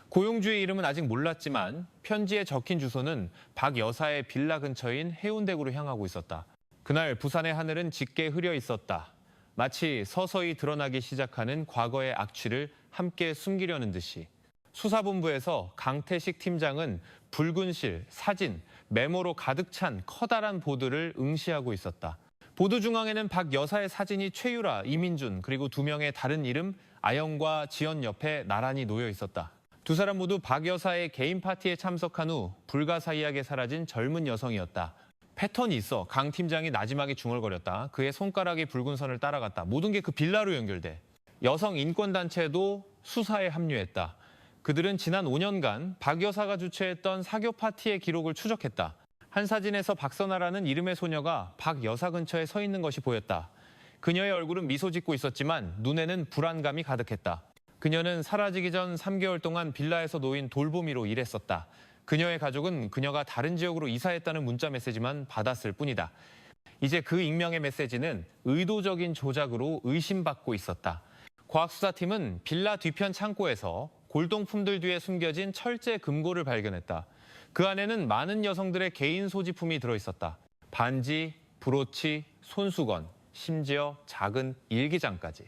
고용주의 이름은 아직 몰랐지만 편지에 적힌 주소는 박 여사의 빌라 근처인 해운대구로 향하고 있었다. 그날 부산의 하늘은 짙게 흐려 있었다. 마치 서서히 드러나기 시작하는 과거의 악취를 함께 숨기려는 듯이. 수사본부에서 강태식 팀장은 붉은 실, 사진, 메모로 가득 찬 커다란 보드를 응시하고 있었다. 보드 중앙에는 박 여사의 사진이 최유라, 이민준 그리고 두 명의 다른 이름 아영과 지연 옆에 나란히 놓여 있었다. 두 사람 모두 박 여사의 개인 파티에 참석한 후 불가사의하게 사라진 젊은 여성이었다. 패턴이 있어. 강 팀장이 나지막이 중얼거렸다. 그의 손가락이 붉은 선을 따라갔다. 모든 게 그 빌라로 연결돼. 여성 인권단체도 수사에 합류했다. 그들은 지난 5년간 박 여사가 주최했던 사교 파티의 기록을 추적했다. 한 사진에서 박선아라는 이름의 소녀가 박 여사 근처에 서 있는 것이 보였다. 그녀의 얼굴은 미소 짓고 있었지만 눈에는 불안감이 가득했다. 그녀는 사라지기 전 3개월 동안 빌라에서 놓인 돌보미로 일했었다. 그녀의 가족은 그녀가 다른 지역으로 이사했다는 문자 메시지만 받았을 뿐이다. 이제 그 익명의 메시지는 의도적인 조작으로 의심받고 있었다. 과학수사팀은 빌라 뒤편 창고에서 골동품들 뒤에 숨겨진 철제 금고를 발견했다. 그 안에는 많은 여성들의 개인 소지품이 들어있었다. 반지, 브로치, 손수건, 심지어 작은 일기장까지.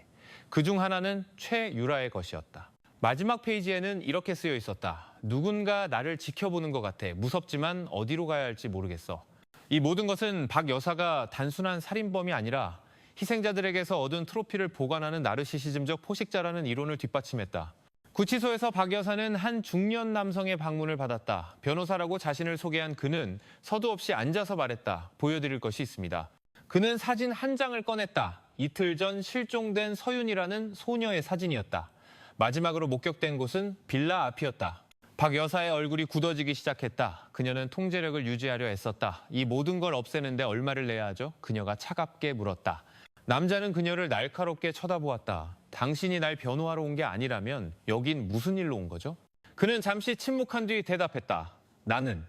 그중 하나는 최유라의 것이었다. 마지막 페이지에는 이렇게 쓰여 있었다. 누군가 나를 지켜보는 것 같아. 무섭지만 어디로 가야 할지 모르겠어. 이 모든 것은 박 여사가 단순한 살인범이 아니라 희생자들에게서 얻은 트로피를 보관하는 나르시시즘적 포식자라는 이론을 뒷받침했다. 구치소에서 박 여사는 한 중년 남성의 방문을 받았다. 변호사라고 자신을 소개한 그는 서두 없이 앉아서 말했다. 보여드릴 것이 있습니다. 그는 사진 한 장을 꺼냈다. 이틀 전 실종된 서윤이라는 소녀의 사진이었다. 마지막으로 목격된 곳은 빌라 앞이었다. 박 여사의 얼굴이 굳어지기 시작했다. 그녀는 통제력을 유지하려 애썼다. 이 모든 걸 없애는데 얼마를 내야 하죠? 그녀가 차갑게 물었다. 남자는 그녀를 날카롭게 쳐다보았다. 당신이 날 변호하러 온 게 아니라면 여긴 무슨 일로 온 거죠? 그는 잠시 침묵한 뒤 대답했다. 나는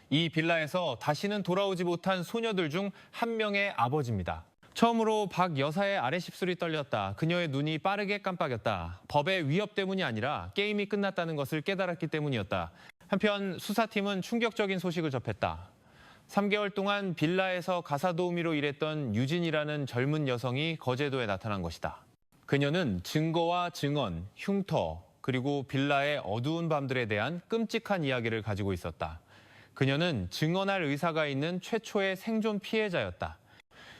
이 빌라에서 다시는 돌아오지 못한 소녀들 중 한 명의 아버지입니다. 처음으로 박 여사의 아래 십술이 떨렸다. 그녀의 눈이 빠르게 깜빡였다. 법의 위협 때문이 아니라 게임이 끝났다는 것을 깨달았기 때문이었다. 한편 수사팀은 충격적인 소식을 접했다. 3개월 동안 빌라에서 가사도우미로 일했던 유진이라는 젊은 여성이 거제도에 나타난 것이다. 그녀는 증거와 증언, 흉터, 그리고 빌라의 어두운 밤들에 대한 끔찍한 이야기를 가지고 있었다. 그녀는 증언할 의사가 있는 최초의 생존 피해자였다.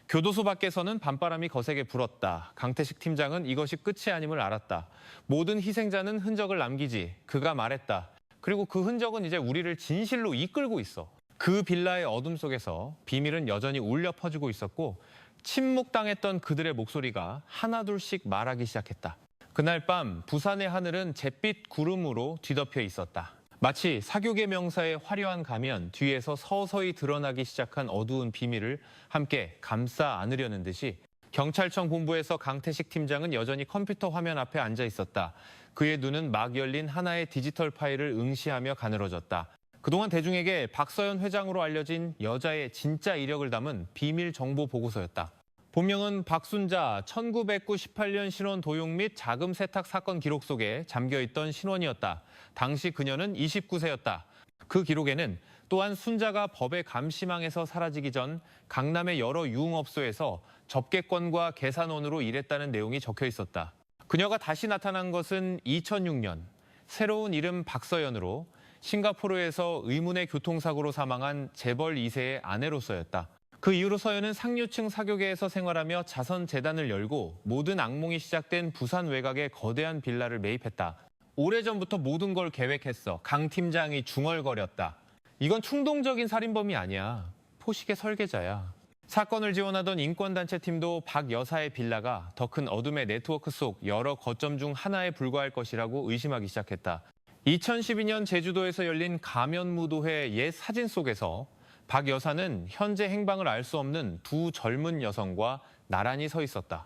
교도소 밖에서는 밤바람이 거세게 불었다. 강태식 팀장은 이것이 끝이 아님을 알았다. 모든 희생자는 흔적을 남기지. 그가 말했다. 그리고 그 흔적은 이제 우리를 진실로 이끌고 있어. 그 빌라의 어둠 속에서 비밀은 여전히 울려 퍼지고 있었고 침묵당했던 그들의 목소리가 하나둘씩 말하기 시작했다. 그날 밤 부산의 하늘은 잿빛 구름으로 뒤덮여 있었다. 마치 사교계 명사의 화려한 가면 뒤에서 서서히 드러나기 시작한 어두운 비밀을 함께 감싸 안으려는 듯이 경찰청 본부에서 강태식 팀장은 여전히 컴퓨터 화면 앞에 앉아 있었다. 그의 눈은 막 열린 하나의 디지털 파일을 응시하며 가늘어졌다. 그동안 대중에게 박서연 회장으로 알려진 여자의 진짜 이력을 담은 비밀 정보 보고서였다. 본명은 박순자, 1998년 신원 도용 및 자금 세탁 사건 기록 속에 잠겨있던 신원이었다. 당시 그녀는 29세였다. 그 기록에는 또한 순자가 법의 감시망에서 사라지기 전 강남의 여러 유흥업소에서 접객권과 계산원으로 일했다는 내용이 적혀 있었다. 그녀가 다시 나타난 것은 2006년, 새로운 이름 박서연으로 싱가포르에서 의문의 교통사고로 사망한 재벌 2세의 아내로서였다. 그 이후로 서연은 상류층 사교계에서 생활하며 자선재단을 열고 모든 악몽이 시작된 부산 외곽의 거대한 빌라를 매입했다. 오래전부터 모든 걸 계획했어. 강 팀장이 중얼거렸다. 이건 충동적인 살인범이 아니야. 포식의 설계자야. 사건을 지원하던 인권단체 팀도 박 여사의 빌라가 더 큰 어둠의 네트워크 속 여러 거점 중 하나에 불과할 것이라고 의심하기 시작했다. 2012년 제주도에서 열린 가면무도회 옛 사진 속에서 박 여사는 현재 행방을 알 수 없는 두 젊은 여성과 나란히 서 있었다.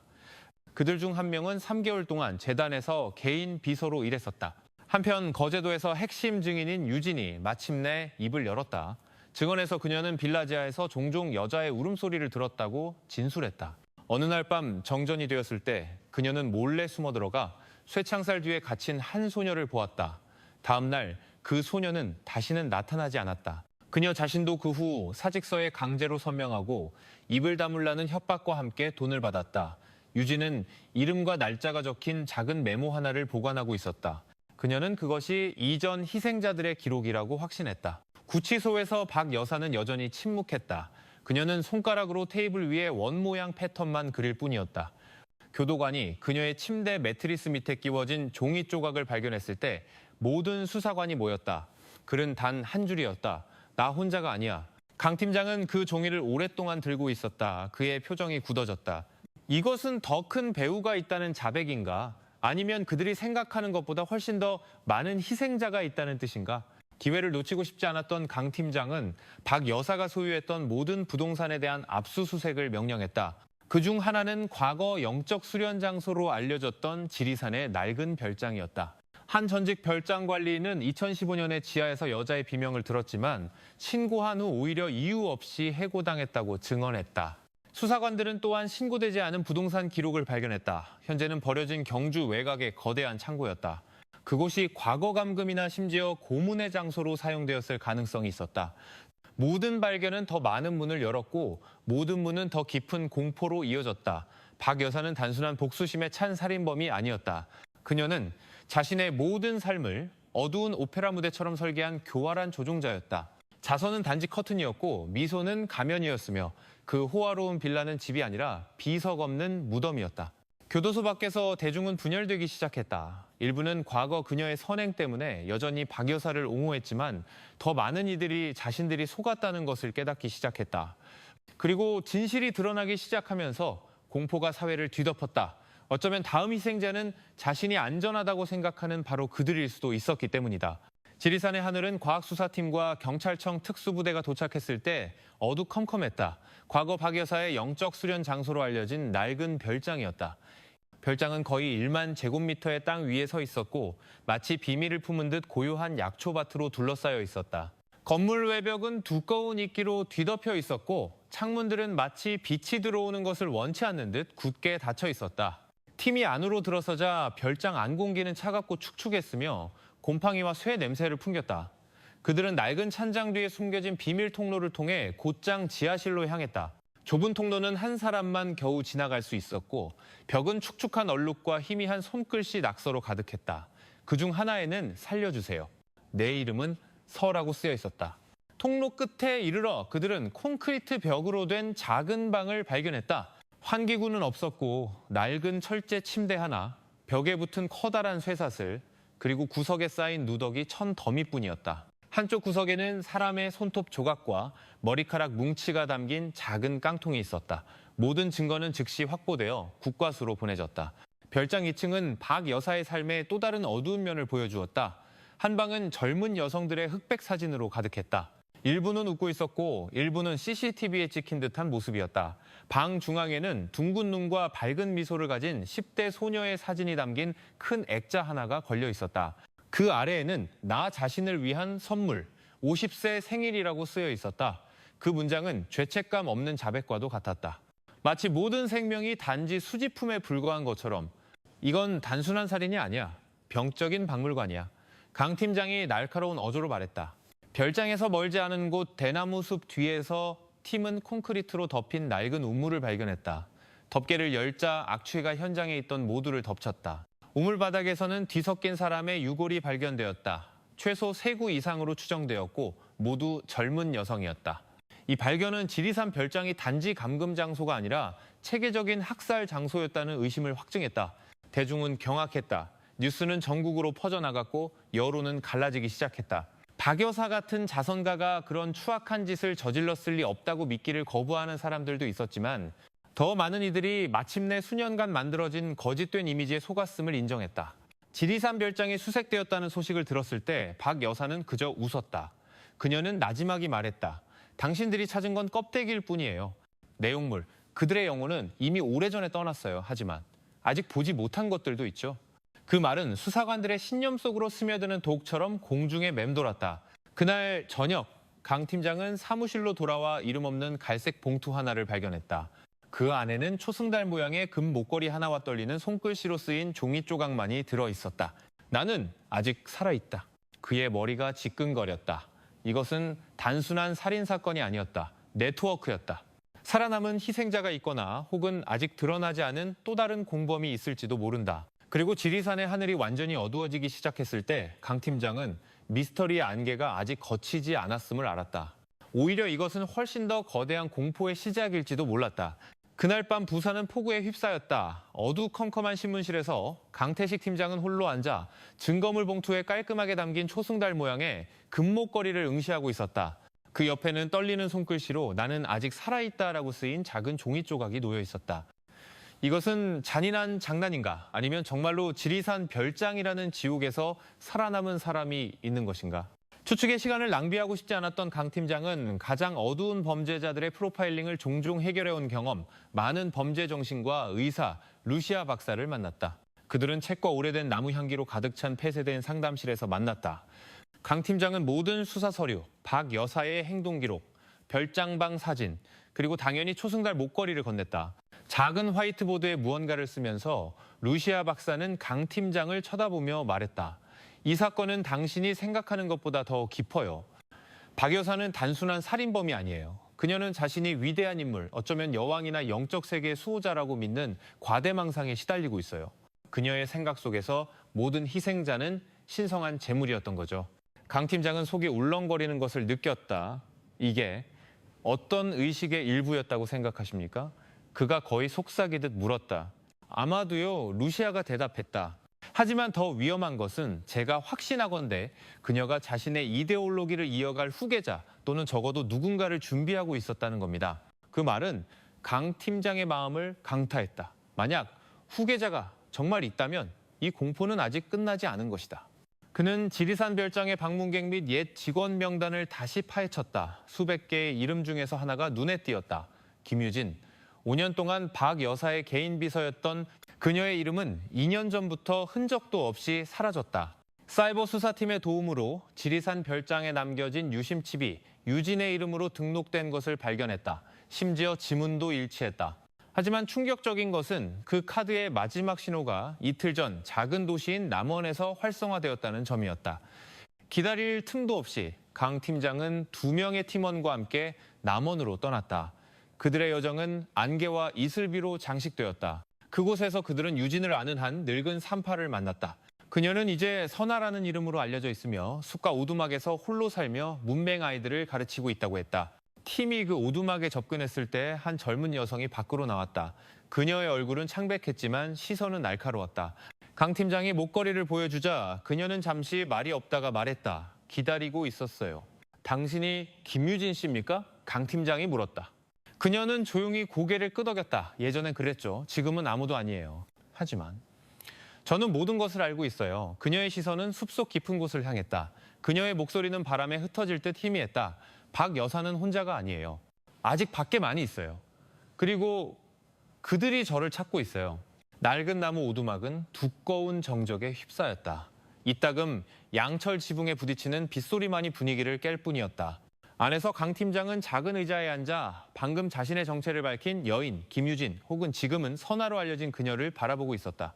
그들 중 한 명은 3개월 동안 재단에서 개인 비서로 일했었다. 한편 거제도에서 핵심 증인인 유진이 마침내 입을 열었다. 증언에서 그녀는 빌라지아에서 종종 여자의 울음소리를 들었다고 진술했다. 어느 날 밤 정전이 되었을 때 그녀는 몰래 숨어 들어가 쇠창살 뒤에 갇힌 한 소녀를 보았다. 다음 날 그 소녀는 다시는 나타나지 않았다. 그녀 자신도 그 후 사직서에 강제로 서명하고 입을 다물라는 협박과 함께 돈을 받았다. 유진은 이름과 날짜가 적힌 작은 메모 하나를 보관하고 있었다. 그녀는 그것이 이전 희생자들의 기록이라고 확신했다. 구치소에서 박 여사는 여전히 침묵했다. 그녀는 손가락으로 테이블 위에 원 모양 패턴만 그릴 뿐이었다. 교도관이 그녀의 침대 매트리스 밑에 끼워진 종이 조각을 발견했을 때 모든 수사관이 모였다. 글은 단 한 줄이었다. 나 혼자가 아니야. 강 팀장은 그 종이를 오랫동안 들고 있었다. 그의 표정이 굳어졌다. 이것은 더 큰 배우가 있다는 자백인가? 아니면 그들이 생각하는 것보다 훨씬 더 많은 희생자가 있다는 뜻인가? 기회를 놓치고 싶지 않았던 강 팀장은 박 여사가 소유했던 모든 부동산에 대한 압수수색을 명령했다. 그중 하나는 과거 영적 수련 장소로 알려졌던 지리산의 낡은 별장이었다. 한 전직 별장 관리인은 2015년에 지하에서 여자의 비명을 들었지만 신고한 후 오히려 이유 없이 해고당했다고 증언했다. 수사관들은 또한 신고되지 않은 부동산 기록을 발견했다. 현재는 버려진 경주 외곽의 거대한 창고였다. 그곳이 과거 감금이나 심지어 고문의 장소로 사용되었을 가능성이 있었다. 모든 발견은 더 많은 문을 열었고 모든 문은 더 깊은 공포로 이어졌다. 박 여사는 단순한 복수심에 찬 살인범이 아니었다. 그녀는 자신의 모든 삶을 어두운 오페라 무대처럼 설계한 교활한 조종자였다. 자선은 단지 커튼이었고 미소는 가면이었으며 그 호화로운 빌라는 집이 아니라 비석 없는 무덤이었다. 교도소 밖에서 대중은 분열되기 시작했다. 일부는 과거 그녀의 선행 때문에 여전히 박 여사를 옹호했지만 더 많은 이들이 자신들이 속았다는 것을 깨닫기 시작했다. 그리고 진실이 드러나기 시작하면서 공포가 사회를 뒤덮었다. 어쩌면 다음 희생자는 자신이 안전하다고 생각하는 바로 그들일 수도 있었기 때문이다. 지리산의 하늘은 과학수사팀과 경찰청 특수부대가 도착했을 때 어두컴컴했다. 과거 박 여사의 영적 수련 장소로 알려진 낡은 별장이었다. 별장은 거의 1만 제곱미터의 땅 위에 서 있었고 마치 비밀을 품은 듯 고요한 약초밭으로 둘러싸여 있었다. 건물 외벽은 두꺼운 이끼로 뒤덮여 있었고 창문들은 마치 빛이 들어오는 것을 원치 않는 듯 굳게 닫혀 있었다. 팀이 안으로 들어서자 별장 안 공기는 차갑고 축축했으며 곰팡이와 쇠 냄새를 풍겼다. 그들은 낡은 찬장 뒤에 숨겨진 비밀 통로를 통해 곧장 지하실로 향했다. 좁은 통로는 한 사람만 겨우 지나갈 수 있었고 벽은 축축한 얼룩과 희미한 손글씨 낙서로 가득했다. 그중 하나에는 살려주세요. 내 이름은 서라고 쓰여 있었다. 통로 끝에 이르러 그들은 콘크리트 벽으로 된 작은 방을 발견했다. 환기구는 없었고 낡은 철제 침대 하나, 벽에 붙은 커다란 쇠사슬, 그리고 구석에 쌓인 누더기 1000더미뿐이었다. 한쪽 구석에는 사람의 손톱 조각과 머리카락 뭉치가 담긴 작은 깡통이 있었다. 모든 증거는 즉시 확보되어 국과수로 보내졌다. 별장 2층은 박 여사의 삶의 또 다른 어두운 면을 보여주었다. 한 방은 젊은 여성들의 흑백 사진으로 가득했다. 일부는 웃고 있었고 일부는 CCTV에 찍힌 듯한 모습이었다. 방 중앙에는 둥근 눈과 밝은 미소를 가진 10대 소녀의 사진이 담긴 큰 액자 하나가 걸려 있었다. 그 아래에는 나 자신을 위한 선물, 50세 생일이라고 쓰여 있었다. 그 문장은 죄책감 없는 자백과도 같았다. 마치 모든 생명이 단지 수집품에 불과한 것처럼 이건 단순한 살인이 아니야. 병적인 박물관이야. 강 팀장이 날카로운 어조로 말했다. 별장에서 멀지 않은 곳 대나무 숲 뒤에서 팀은 콘크리트로 덮인 낡은 우물을 발견했다. 덮개를 열자 악취가 현장에 있던 모두를 덮쳤다. 우물 바닥에서는 뒤섞인 사람의 유골이 발견되었다. 최소 3구 이상으로 추정되었고 모두 젊은 여성이었다. 이 발견은 지리산 별장이 단지 감금 장소가 아니라 체계적인 학살 장소였다는 의심을 확증했다. 대중은 경악했다. 뉴스는 전국으로 퍼져나갔고 여론은 갈라지기 시작했다. 박 여사 같은 자선가가 그런 추악한 짓을 저질렀을 리 없다고 믿기를 거부하는 사람들도 있었지만 더 많은 이들이 마침내 수년간 만들어진 거짓된 이미지에 속았음을 인정했다. 지리산 별장이 수색되었다는 소식을 들었을 때 박 여사는 그저 웃었다. 그녀는 나지막이 말했다. 당신들이 찾은 건 껍데기일 뿐이에요. 내용물, 그들의 영혼은 이미 오래전에 떠났어요. 하지만 아직 보지 못한 것들도 있죠. 그 말은 수사관들의 신념 속으로 스며드는 독처럼 공중에 맴돌았다. 그날 저녁 강 팀장은 사무실로 돌아와 이름 없는 갈색 봉투 하나를 발견했다. 그 안에는 초승달 모양의 금 목걸이 하나와 떨리는 손글씨로 쓰인 종이 조각만이 들어있었다. 나는 아직 살아있다. 그의 머리가 지끈거렸다. 이것은 단순한 살인사건이 아니었다. 네트워크였다. 살아남은 희생자가 있거나 혹은 아직 드러나지 않은 또 다른 공범이 있을지도 모른다. 그리고 지리산의 하늘이 완전히 어두워지기 시작했을 때 강 팀장은 미스터리의 안개가 아직 걷히지 않았음을 알았다. 오히려 이것은 훨씬 더 거대한 공포의 시작일지도 몰랐다. 그날 밤 부산은 폭우에 휩싸였다. 어두컴컴한 신문실에서 강태식 팀장은 홀로 앉아 증거물 봉투에 깔끔하게 담긴 초승달 모양의 금목걸이를 응시하고 있었다. 그 옆에는 떨리는 손글씨로 나는 아직 살아있다라고 쓰인 작은 종이 조각이 놓여 있었다. 이것은 잔인한 장난인가? 아니면 정말로 지리산 별장이라는 지옥에서 살아남은 사람이 있는 것인가? 추측의 시간을 낭비하고 싶지 않았던 강 팀장은 가장 어두운 범죄자들의 프로파일링을 종종 해결해온 경험, 많은 범죄 정신과 의사 루시아 박사를 만났다. 그들은 책과 오래된 나무 향기로 가득 찬 폐쇄된 상담실에서 만났다. 강 팀장은 모든 수사 서류, 박 여사의 행동 기록, 별장방 사진, 그리고 당연히 초승달 목걸이를 건넸다. 작은 화이트보드에 무언가를 쓰면서 루시아 박사는 강 팀장을 쳐다보며 말했다. 이 사건은 당신이 생각하는 것보다 더 깊어요. 박 여사는 단순한 살인범이 아니에요. 그녀는 자신이 위대한 인물, 어쩌면 여왕이나 영적 세계의 수호자라고 믿는 과대망상에 시달리고 있어요. 그녀의 생각 속에서 모든 희생자는 신성한 재물이었던 거죠. 강 팀장은 속이 울렁거리는 것을 느꼈다. 이게 어떤 의식의 일부였다고 생각하십니까? 그가 거의 속삭이듯 물었다. 아마도요, 루시아가 대답했다. 하지만 더 위험한 것은 제가 확신하건대 그녀가 자신의 이데올로기를 이어갈 후계자 또는 적어도 누군가를 준비하고 있었다는 겁니다. 그 말은 강 팀장의 마음을 강타했다. 만약 후계자가 정말 있다면 이 공포는 아직 끝나지 않은 것이다. 그는 지리산 별장의 방문객 및 옛 직원 명단을 다시 파헤쳤다. 수백 개의 이름 중에서 하나가 눈에 띄었다. 김유진. 5년 동안 박 여사의 개인 비서였던 그녀의 이름은 2년 전부터 흔적도 없이 사라졌다. 사이버 수사팀의 도움으로 지리산 별장에 남겨진 유심칩이 유진의 이름으로 등록된 것을 발견했다. 심지어 지문도 일치했다. 하지만 충격적인 것은 그 카드의 마지막 신호가 이틀 전 작은 도시인 남원에서 활성화되었다는 점이었다. 기다릴 틈도 없이 강 팀장은 2명의 팀원과 함께 남원으로 떠났다. 그들의 여정은 안개와 이슬비로 장식되었다. 그곳에서 그들은 유진을 아는 한 늙은 산파를 만났다. 그녀는 이제 선아라는 이름으로 알려져 있으며 숲과 오두막에서 홀로 살며 문맹 아이들을 가르치고 있다고 했다. 팀이 그 오두막에 접근했을 때 한 젊은 여성이 밖으로 나왔다. 그녀의 얼굴은 창백했지만 시선은 날카로웠다. 강 팀장이 목걸이를 보여주자 그녀는 잠시 말이 없다가 말했다. 기다리고 있었어요. 당신이 김유진 씨입니까? 강 팀장이 물었다. 그녀는 조용히 고개를 끄덕였다. 예전엔 그랬죠. 지금은 아무도 아니에요. 하지만 저는 모든 것을 알고 있어요. 그녀의 시선은 숲속 깊은 곳을 향했다. 그녀의 목소리는 바람에 흩어질 듯 희미했다. 박 여사는 혼자가 아니에요. 아직 밖에 많이 있어요. 그리고 그들이 저를 찾고 있어요. 낡은 나무 오두막은 두꺼운 정적에 휩싸였다. 이따금 양철 지붕에 부딪히는 빗소리만이 분위기를 깰 뿐이었다. 안에서 강 팀장은 작은 의자에 앉아 방금 자신의 정체를 밝힌 여인 김유진 혹은 지금은 선아로 알려진 그녀를 바라보고 있었다.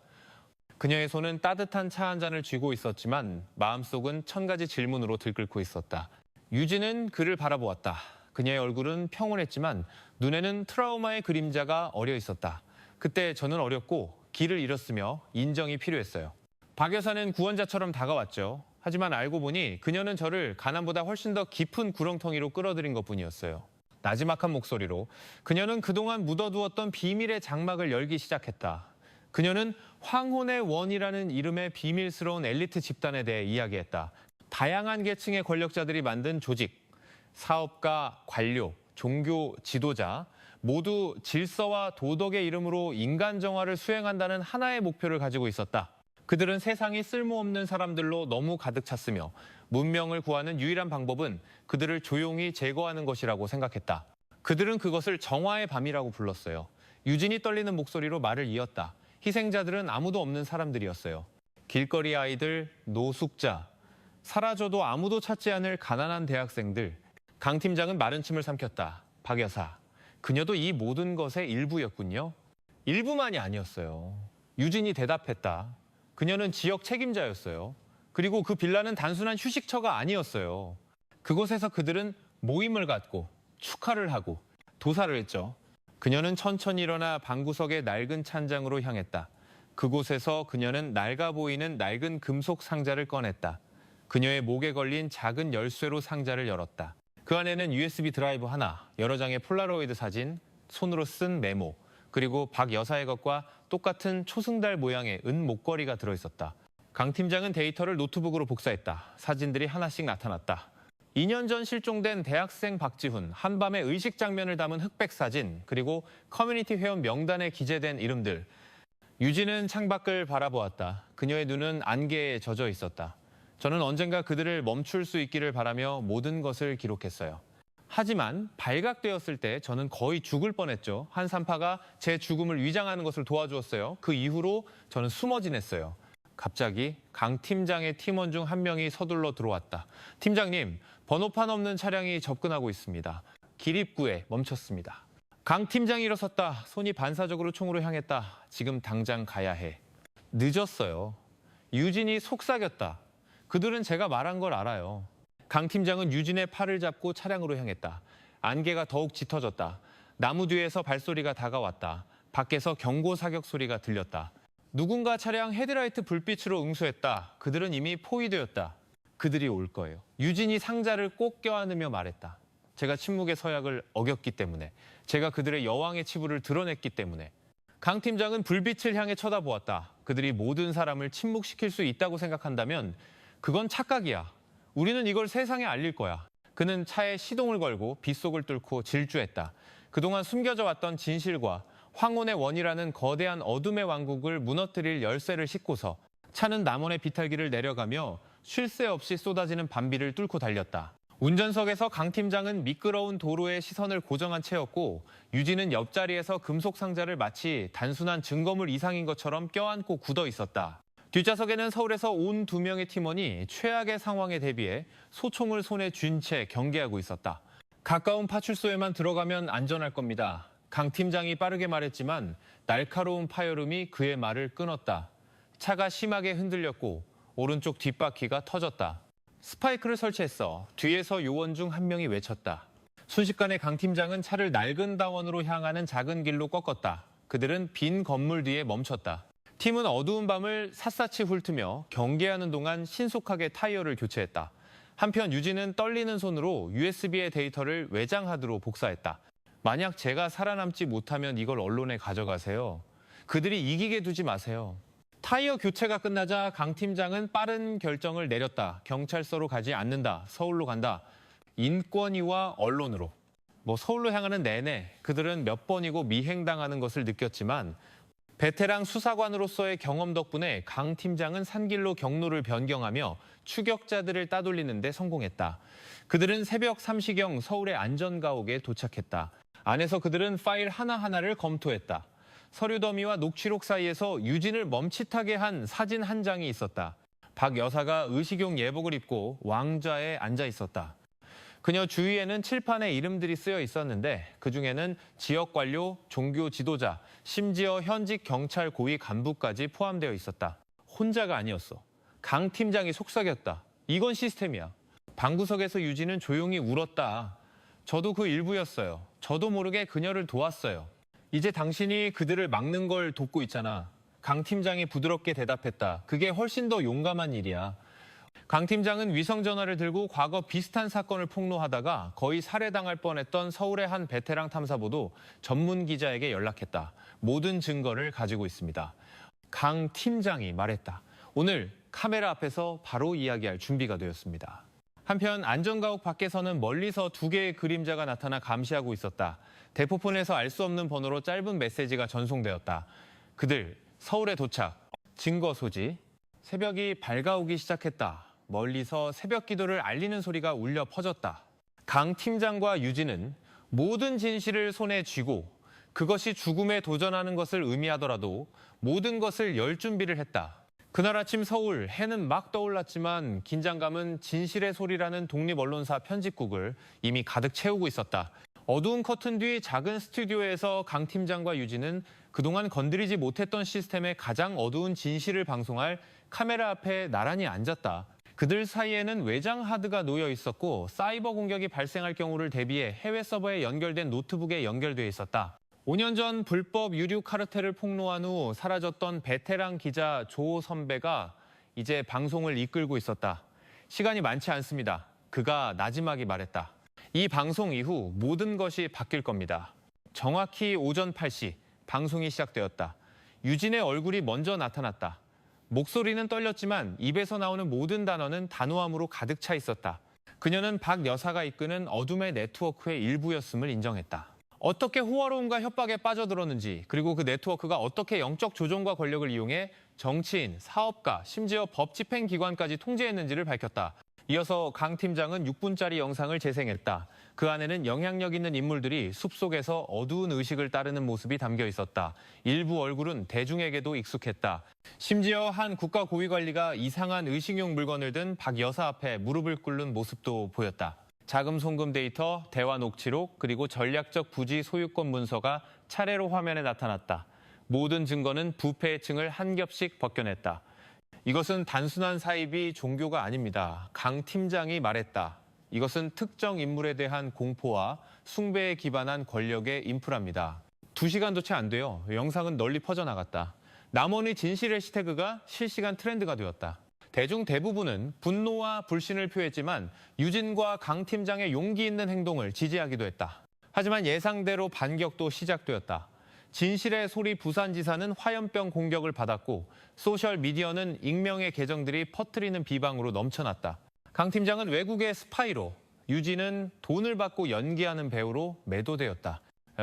그녀의 손은 따뜻한 차 한 잔을 쥐고 있었지만 마음속은 1000가지 질문으로 들끓고 있었다. 유진은 그를 바라보았다. 그녀의 얼굴은 평온했지만 눈에는 트라우마의 그림자가 어려 있었다. 그때 저는 어렸고 길을 잃었으며 인정이 필요했어요. 박 여사는 구원자처럼 다가왔죠. 하지만 알고 보니 그녀는 저를 가난보다 훨씬 더 깊은 구렁텅이로 끌어들인 것뿐이었어요. 나지막한 목소리로 그녀는 그동안 묻어두었던 비밀의 장막을 열기 시작했다. 그녀는 황혼의 원이라는 이름의 비밀스러운 엘리트 집단에 대해 이야기했다. 다양한 계층의 권력자들이 만든 조직, 사업가, 관료, 종교 지도자 모두 질서와 도덕의 이름으로 인간 정화를 수행한다는 하나의 목표를 가지고 있었다. 그들은 세상이 쓸모없는 사람들로 너무 가득 찼으며 문명을 구하는 유일한 방법은 그들을 조용히 제거하는 것이라고 생각했다. 그들은 그것을 정화의 밤이라고 불렀어요. 유진이 떨리는 목소리로 말을 이었다. 희생자들은 아무도 없는 사람들이었어요. 길거리 아이들, 노숙자, 사라져도 아무도 찾지 않을 가난한 대학생들. 강 팀장은 마른 침을 삼켰다. 박 여사, 그녀도 이 모든 것의 일부였군요. 일부만이 아니었어요. 유진이 대답했다. 그녀는 지역 책임자였어요. 그리고 그 빌라는 단순한 휴식처가 아니었어요. 그곳에서 그들은 모임을 갖고 축하를 하고 도사를 했죠. 그녀는 천천히 일어나 방구석의 낡은 찬장으로 향했다. 그곳에서 그녀는 낡아 보이는 낡은 금속 상자를 꺼냈다. 그녀의 목에 걸린 작은 열쇠로 상자를 열었다. 그 안에는 USB 드라이브 하나, 여러 장의 폴라로이드 사진, 손으로 쓴 메모, 그리고 박 여사의 것과 똑같은 초승달 모양의 은 목걸이가 들어있었다. 강 팀장은 데이터를 노트북으로 복사했다. 사진들이 하나씩 나타났다. 2년 전 실종된 대학생 박지훈, 한밤의 의식 장면을 담은 흑백 사진, 그리고 커뮤니티 회원 명단에 기재된 이름들. 유진은 창밖을 바라보았다. 그녀의 눈은 안개에 젖어 있었다. 저는 언젠가 그들을 멈출 수 있기를 바라며 모든 것을 기록했어요. 하지만 발각되었을 때 저는 거의 죽을 뻔했죠. 한 산파가 제 죽음을 위장하는 것을 도와주었어요. 그 이후로 저는 숨어 지냈어요. 갑자기 강 팀장의 팀원 중 한 명이 서둘러 들어왔다. 팀장님, 번호판 없는 차량이 접근하고 있습니다. 길 입구에 멈췄습니다. 강 팀장이 일어섰다. 손이 반사적으로 총으로 향했다. 지금 당장 가야 해. 늦었어요. 유진이 속삭였다. 그들은 제가 말한 걸 알아요. 강 팀장은 유진의 팔을 잡고 차량으로 향했다. 안개가 더욱 짙어졌다. 나무 뒤에서 발소리가 다가왔다. 밖에서 경고 사격 소리가 들렸다. 누군가 차량 헤드라이트 불빛으로 응수했다. 그들은 이미 포위되었다. 그들이 올 거예요. 유진이 상자를 꼭 껴안으며 말했다. 제가 침묵의 서약을 어겼기 때문에, 제가 그들의 여왕의 치부를 드러냈기 때문에. 강 팀장은 불빛을 향해 쳐다보았다. 그들이 모든 사람을 침묵시킬 수 있다고 생각한다면 그건 착각이야. 우리는 이걸 세상에 알릴 거야. 그는 차에 시동을 걸고 빗속을 뚫고 질주했다. 그동안 숨겨져 왔던 진실과 황혼의 원이라는 거대한 어둠의 왕국을 무너뜨릴 열쇠를 싣고서 차는 남원의 비탈길을 내려가며 쉴 새 없이 쏟아지는 밤비를 뚫고 달렸다. 운전석에서 강 팀장은 미끄러운 도로에 시선을 고정한 채였고 유진은 옆자리에서 금속 상자를 마치 단순한 증거물 이상인 것처럼 껴안고 굳어 있었다. 뒷좌석에는 서울에서 온 2명의 팀원이 최악의 상황에 대비해 소총을 손에 쥔 채 경계하고 있었다. 가까운 파출소에만 들어가면 안전할 겁니다. 강 팀장이 빠르게 말했지만 날카로운 파열음이 그의 말을 끊었다. 차가 심하게 흔들렸고 오른쪽 뒷바퀴가 터졌다. 스파이크를 설치했어. 뒤에서 요원 중 한 명이 외쳤다. 순식간에 강 팀장은 차를 낡은 다원으로 향하는 작은 길로 꺾었다. 그들은 빈 건물 뒤에 멈췄다. 팀은 어두운 밤을 샅샅이 훑으며 경계하는 동안 신속하게 타이어를 교체했다. 한편 유진은 떨리는 손으로 USB의 데이터를 외장하드로 복사했다. 만약 제가 살아남지 못하면 이걸 언론에 가져가세요. 그들이 이기게 두지 마세요. 타이어 교체가 끝나자 강 팀장은 빠른 결정을 내렸다. 경찰서로 가지 않는다. 서울로 간다. 인권위와 언론으로. 서울로 향하는 내내 그들은 몇 번이고 미행당하는 것을 느꼈지만 베테랑 수사관으로서의 경험 덕분에 강 팀장은 산길로 경로를 변경하며 추격자들을 따돌리는 데 성공했다. 그들은 새벽 3시경 서울의 안전가옥에 도착했다. 안에서 그들은 파일 하나하나를 검토했다. 서류 더미와 녹취록 사이에서 유진을 멈칫하게 한 사진 한 장이 있었다. 박 여사가 의식용 예복을 입고 왕좌에 앉아 있었다. 그녀 주위에는 칠판에 이름들이 쓰여 있었는데 그중에는 지역 관료, 종교 지도자, 심지어 현직 경찰 고위 간부까지 포함되어 있었다. 혼자가 아니었어. 강 팀장이 속삭였다. 이건 시스템이야. 방구석에서 유진은 조용히 울었다. 저도 그 일부였어요. 저도 모르게 그녀를 도왔어요. 이제 당신이 그들을 막는 걸 돕고 있잖아. 강 팀장이 부드럽게 대답했다. 그게 훨씬 더 용감한 일이야. 강 팀장은 위성 전화를 들고 과거 비슷한 사건을 폭로하다가 거의 살해당할 뻔했던 서울의 한 베테랑 탐사보도 전문 기자에게 연락했다. 모든 증거를 가지고 있습니다. 강 팀장이 말했다. 오늘 카메라 앞에서 바로 이야기할 준비가 되었습니다. 한편 안전가옥 밖에서는 멀리서 2개의 그림자가 나타나 감시하고 있었다. 대포폰에서 알 수 없는 번호로 짧은 메시지가 전송되었다. 그들 서울에 도착. 증거 소지. 새벽이 밝아오기 시작했다. 멀리서 새벽 기도를 알리는 소리가 울려 퍼졌다. 강 팀장과 유진은 모든 진실을 손에 쥐고 그것이 죽음에 도전하는 것을 의미하더라도 모든 것을 열 준비를 했다. 그날 아침 서울, 해는 막 떠올랐지만 긴장감은 진실의 소리라는 독립언론사 편집국을 이미 가득 채우고 있었다. 어두운 커튼 뒤 작은 스튜디오에서 강 팀장과 유진은 그동안 건드리지 못했던 시스템의 가장 어두운 진실을 방송할 카메라 앞에 나란히 앉았다. 그들 사이에는 외장 하드가 놓여 있었고 사이버 공격이 발생할 경우를 대비해 해외 서버에 연결된 노트북에 연결돼 있었다. 5년 전 불법 유류 카르텔을 폭로한 후 사라졌던 베테랑 기자 조 선배가 이제 방송을 이끌고 있었다. 시간이 많지 않습니다. 그가 나지막이 말했다. 이 방송 이후 모든 것이 바뀔 겁니다. 정확히 오전 8시 방송이 시작되었다. 유진의 얼굴이 먼저 나타났다. 목소리는 떨렸지만 입에서 나오는 모든 단어는 단호함으로 가득 차 있었다. 그녀는 박 여사가 이끄는 어둠의 네트워크의 일부였음을 인정했다. 어떻게 호화로움과 협박에 빠져들었는지, 그리고 그 네트워크가 어떻게 영적 조종과 권력을 이용해 정치인, 사업가, 심지어 법 집행기관까지 통제했는지를 밝혔다. 이어서 강 팀장은 6분짜리 영상을 재생했다. 그 안에는 영향력 있는 인물들이 숲속에서 어두운 의식을 따르는 모습이 담겨 있었다. 일부 얼굴은 대중에게도 익숙했다. 심지어 한 국가 고위관리가 이상한 의식용 물건을 든 박 여사 앞에 무릎을 꿇는 모습도 보였다. 자금 송금 데이터, 대화 녹취록, 그리고 전략적 부지 소유권 문서가 차례로 화면에 나타났다. 모든 증거는 부패의 층을 한 겹씩 벗겨냈다. 이것은 단순한 사입이 종교가 아닙니다. 강 팀장이 말했다. 이것은 특정 인물에 대한 공포와 숭배에 기반한 권력의 인프라입니다. 2시간도 채 안 돼요. 영상은 널리 퍼져나갔다. 남원의 진실 해시태그가 실시간 트렌드가 되었다. 대중 대부분은 분노와 불신을 표했지만 유진과 강 팀장의 용기 있는 행동을 지지하기도 했다. 하지만 예상대로 반격도 시작되었다. 진실의 소리 부산지사는 화염병 공격을 받았고 소셜미디어는 익명의 계정들이 퍼뜨리는 비방으로 넘쳐났다. 강 팀장은 외국의 스파이로, 유진은 돈을 받고 연기하는 배우로 매도되었다.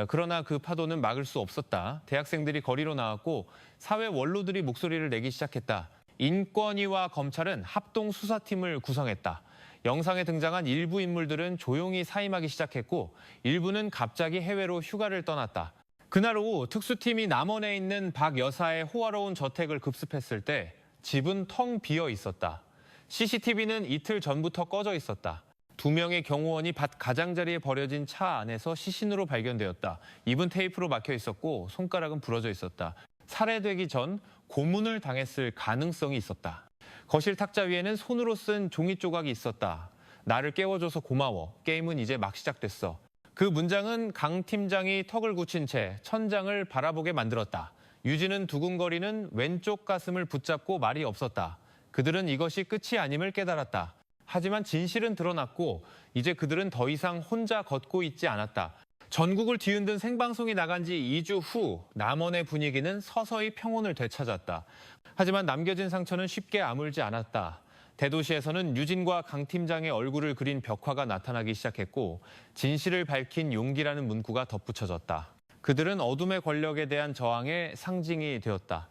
그러나 그 파도는 막을 수 없었다. 대학생들이 거리로 나왔고 사회 원로들이 목소리를 내기 시작했다. 인권위와 검찰은 합동 수사팀을 구성했다. 영상에 등장한 일부 인물들은 조용히 사임하기 시작했고 일부는 갑자기 해외로 휴가를 떠났다. 그날 오후 특수팀이 남원에 있는 박 여사의 호화로운 저택을 급습했을 때 집은 텅 비어 있었다. CCTV는 이틀 전부터 꺼져 있었다. 2명의 경호원이 밭 가장자리에 버려진 차 안에서 시신으로 발견되었다. 입은 테이프로 막혀 있었고 손가락은 부러져 있었다. 살해되기 전 고문을 당했을 가능성이 있었다. 거실 탁자 위에는 손으로 쓴 종이 조각이 있었다. 나를 깨워줘서 고마워. 게임은 이제 막 시작됐어. 그 문장은 강 팀장이 턱을 굳힌 채 천장을 바라보게 만들었다. 유진은 두근거리는 왼쪽 가슴을 붙잡고 말이 없었다. 그들은 이것이 끝이 아님을 깨달았다. 하지만 진실은 드러났고 이제 그들은 더 이상 혼자 걷고 있지 않았다. 전국을 뒤흔든 생방송이 나간 지 2주 후 남원의 분위기는 서서히 평온을 되찾았다. 하지만 남겨진 상처는 쉽게 아물지 않았다. 대도시에서는 유진과 강 팀장의 얼굴을 그린 벽화가 나타나기 시작했고 진실을 밝힌 용기라는 문구가 덧붙여졌다. 그들은 어둠의 권력에 대한 저항의 상징이 되었다.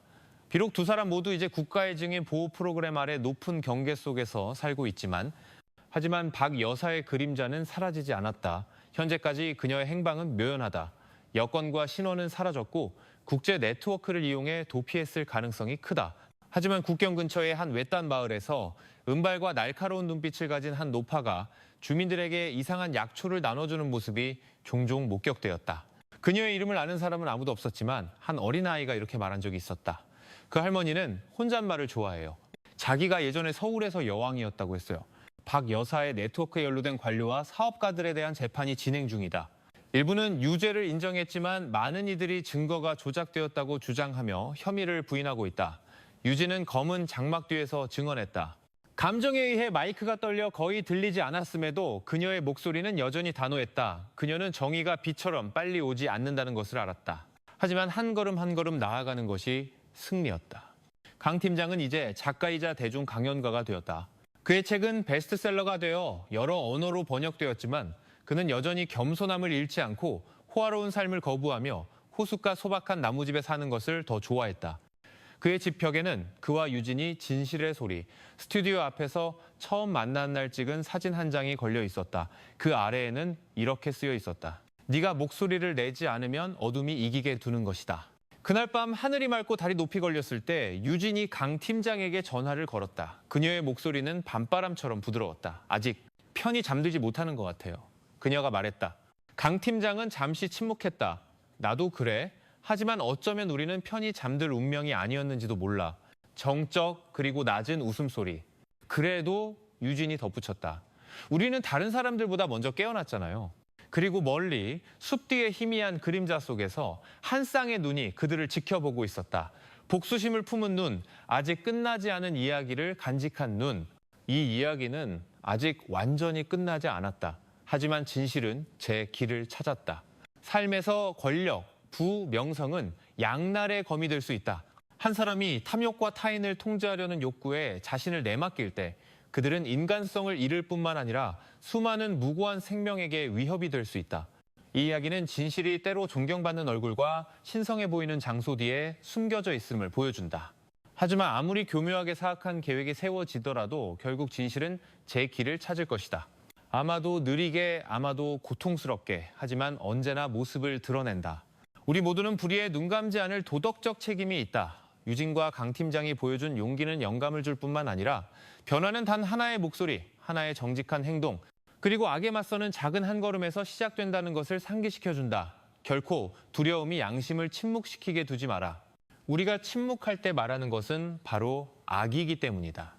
비록 두 사람 모두 이제 국가의 증인 보호 프로그램 아래 높은 경계 속에서 살고 있지만 하지만 박 여사의 그림자는 사라지지 않았다. 현재까지 그녀의 행방은 묘연하다. 여권과 신원은 사라졌고 국제 네트워크를 이용해 도피했을 가능성이 크다. 하지만 국경 근처의 한 외딴 마을에서 은발과 날카로운 눈빛을 가진 한 노파가 주민들에게 이상한 약초를 나눠주는 모습이 종종 목격되었다. 그녀의 이름을 아는 사람은 아무도 없었지만 한 어린아이가 이렇게 말한 적이 있었다. 그 할머니는 혼잣말을 좋아해요. 자기가 예전에 서울에서 여왕이었다고 했어요. 박 여사의 네트워크에 연루된 관료와 사업가들에 대한 재판이 진행 중이다. 일부는 유죄를 인정했지만 많은 이들이 증거가 조작되었다고 주장하며 혐의를 부인하고 있다. 유진은 검은 장막 뒤에서 증언했다. 감정에 의해 마이크가 떨려 거의 들리지 않았음에도 그녀의 목소리는 여전히 단호했다. 그녀는 정의가 비처럼 빨리 오지 않는다는 것을 알았다. 하지만 한 걸음 한 걸음 나아가는 것이 승리였다. 강 팀장은 이제 작가이자 대중 강연가가 되었다. 그의 책은 베스트셀러가 되어 여러 언어로 번역되었지만 그는 여전히 겸손함을 잃지 않고 호화로운 삶을 거부하며 호숫가 소박한 나무집에 사는 것을 더 좋아했다. 그의 집벽에는 그와 유진이 진실의 소리, 스튜디오 앞에서 처음 만난 날 찍은 사진 한 장이 걸려 있었다. 그 아래에는 이렇게 쓰여 있었다. 네가 목소리를 내지 않으면 어둠이 이기게 두는 것이다. 그날 밤 하늘이 맑고 달이 높이 걸렸을 때 유진이 강 팀장에게 전화를 걸었다. 그녀의 목소리는 밤바람처럼 부드러웠다. 아직 편히 잠들지 못하는 것 같아요. 그녀가 말했다. 강 팀장은 잠시 침묵했다. 나도 그래. 하지만 어쩌면 우리는 편히 잠들 운명이 아니었는지도 몰라. 정적 그리고 낮은 웃음소리. 그래도 유진이 덧붙였다. 우리는 다른 사람들보다 먼저 깨어났잖아요. 그리고 멀리 숲 뒤의 희미한 그림자 속에서 한 쌍의 눈이 그들을 지켜보고 있었다. 복수심을 품은 눈, 아직 끝나지 않은 이야기를 간직한 눈. 이 이야기는 아직 완전히 끝나지 않았다. 하지만 진실은 제 길을 찾았다. 삶에서 권력, 부, 명성은 양날의 검이 될 수 있다. 한 사람이 탐욕과 타인을 통제하려는 욕구에 자신을 내맡길 때 그들은 인간성을 잃을 뿐만 아니라 수많은 무고한 생명에게 위협이 될 수 있다. 이 이야기는 진실이 때로 존경받는 얼굴과 신성해 보이는 장소 뒤에 숨겨져 있음을 보여준다. 하지만 아무리 교묘하게 사악한 계획이 세워지더라도 결국 진실은 제 길을 찾을 것이다. 아마도 느리게, 아마도 고통스럽게, 하지만 언제나 모습을 드러낸다. 우리 모두는 불의에 눈 감지 않을 도덕적 책임이 있다. 유진과 강 팀장이 보여준 용기는 영감을 줄 뿐만 아니라 변화는 단 하나의 목소리, 하나의 정직한 행동, 그리고 악에 맞서는 작은 한 걸음에서 시작된다는 것을 상기시켜준다. 결코 두려움이 양심을 침묵시키게 두지 마라. 우리가 침묵할 때 말하는 것은 바로 악이기 때문이다.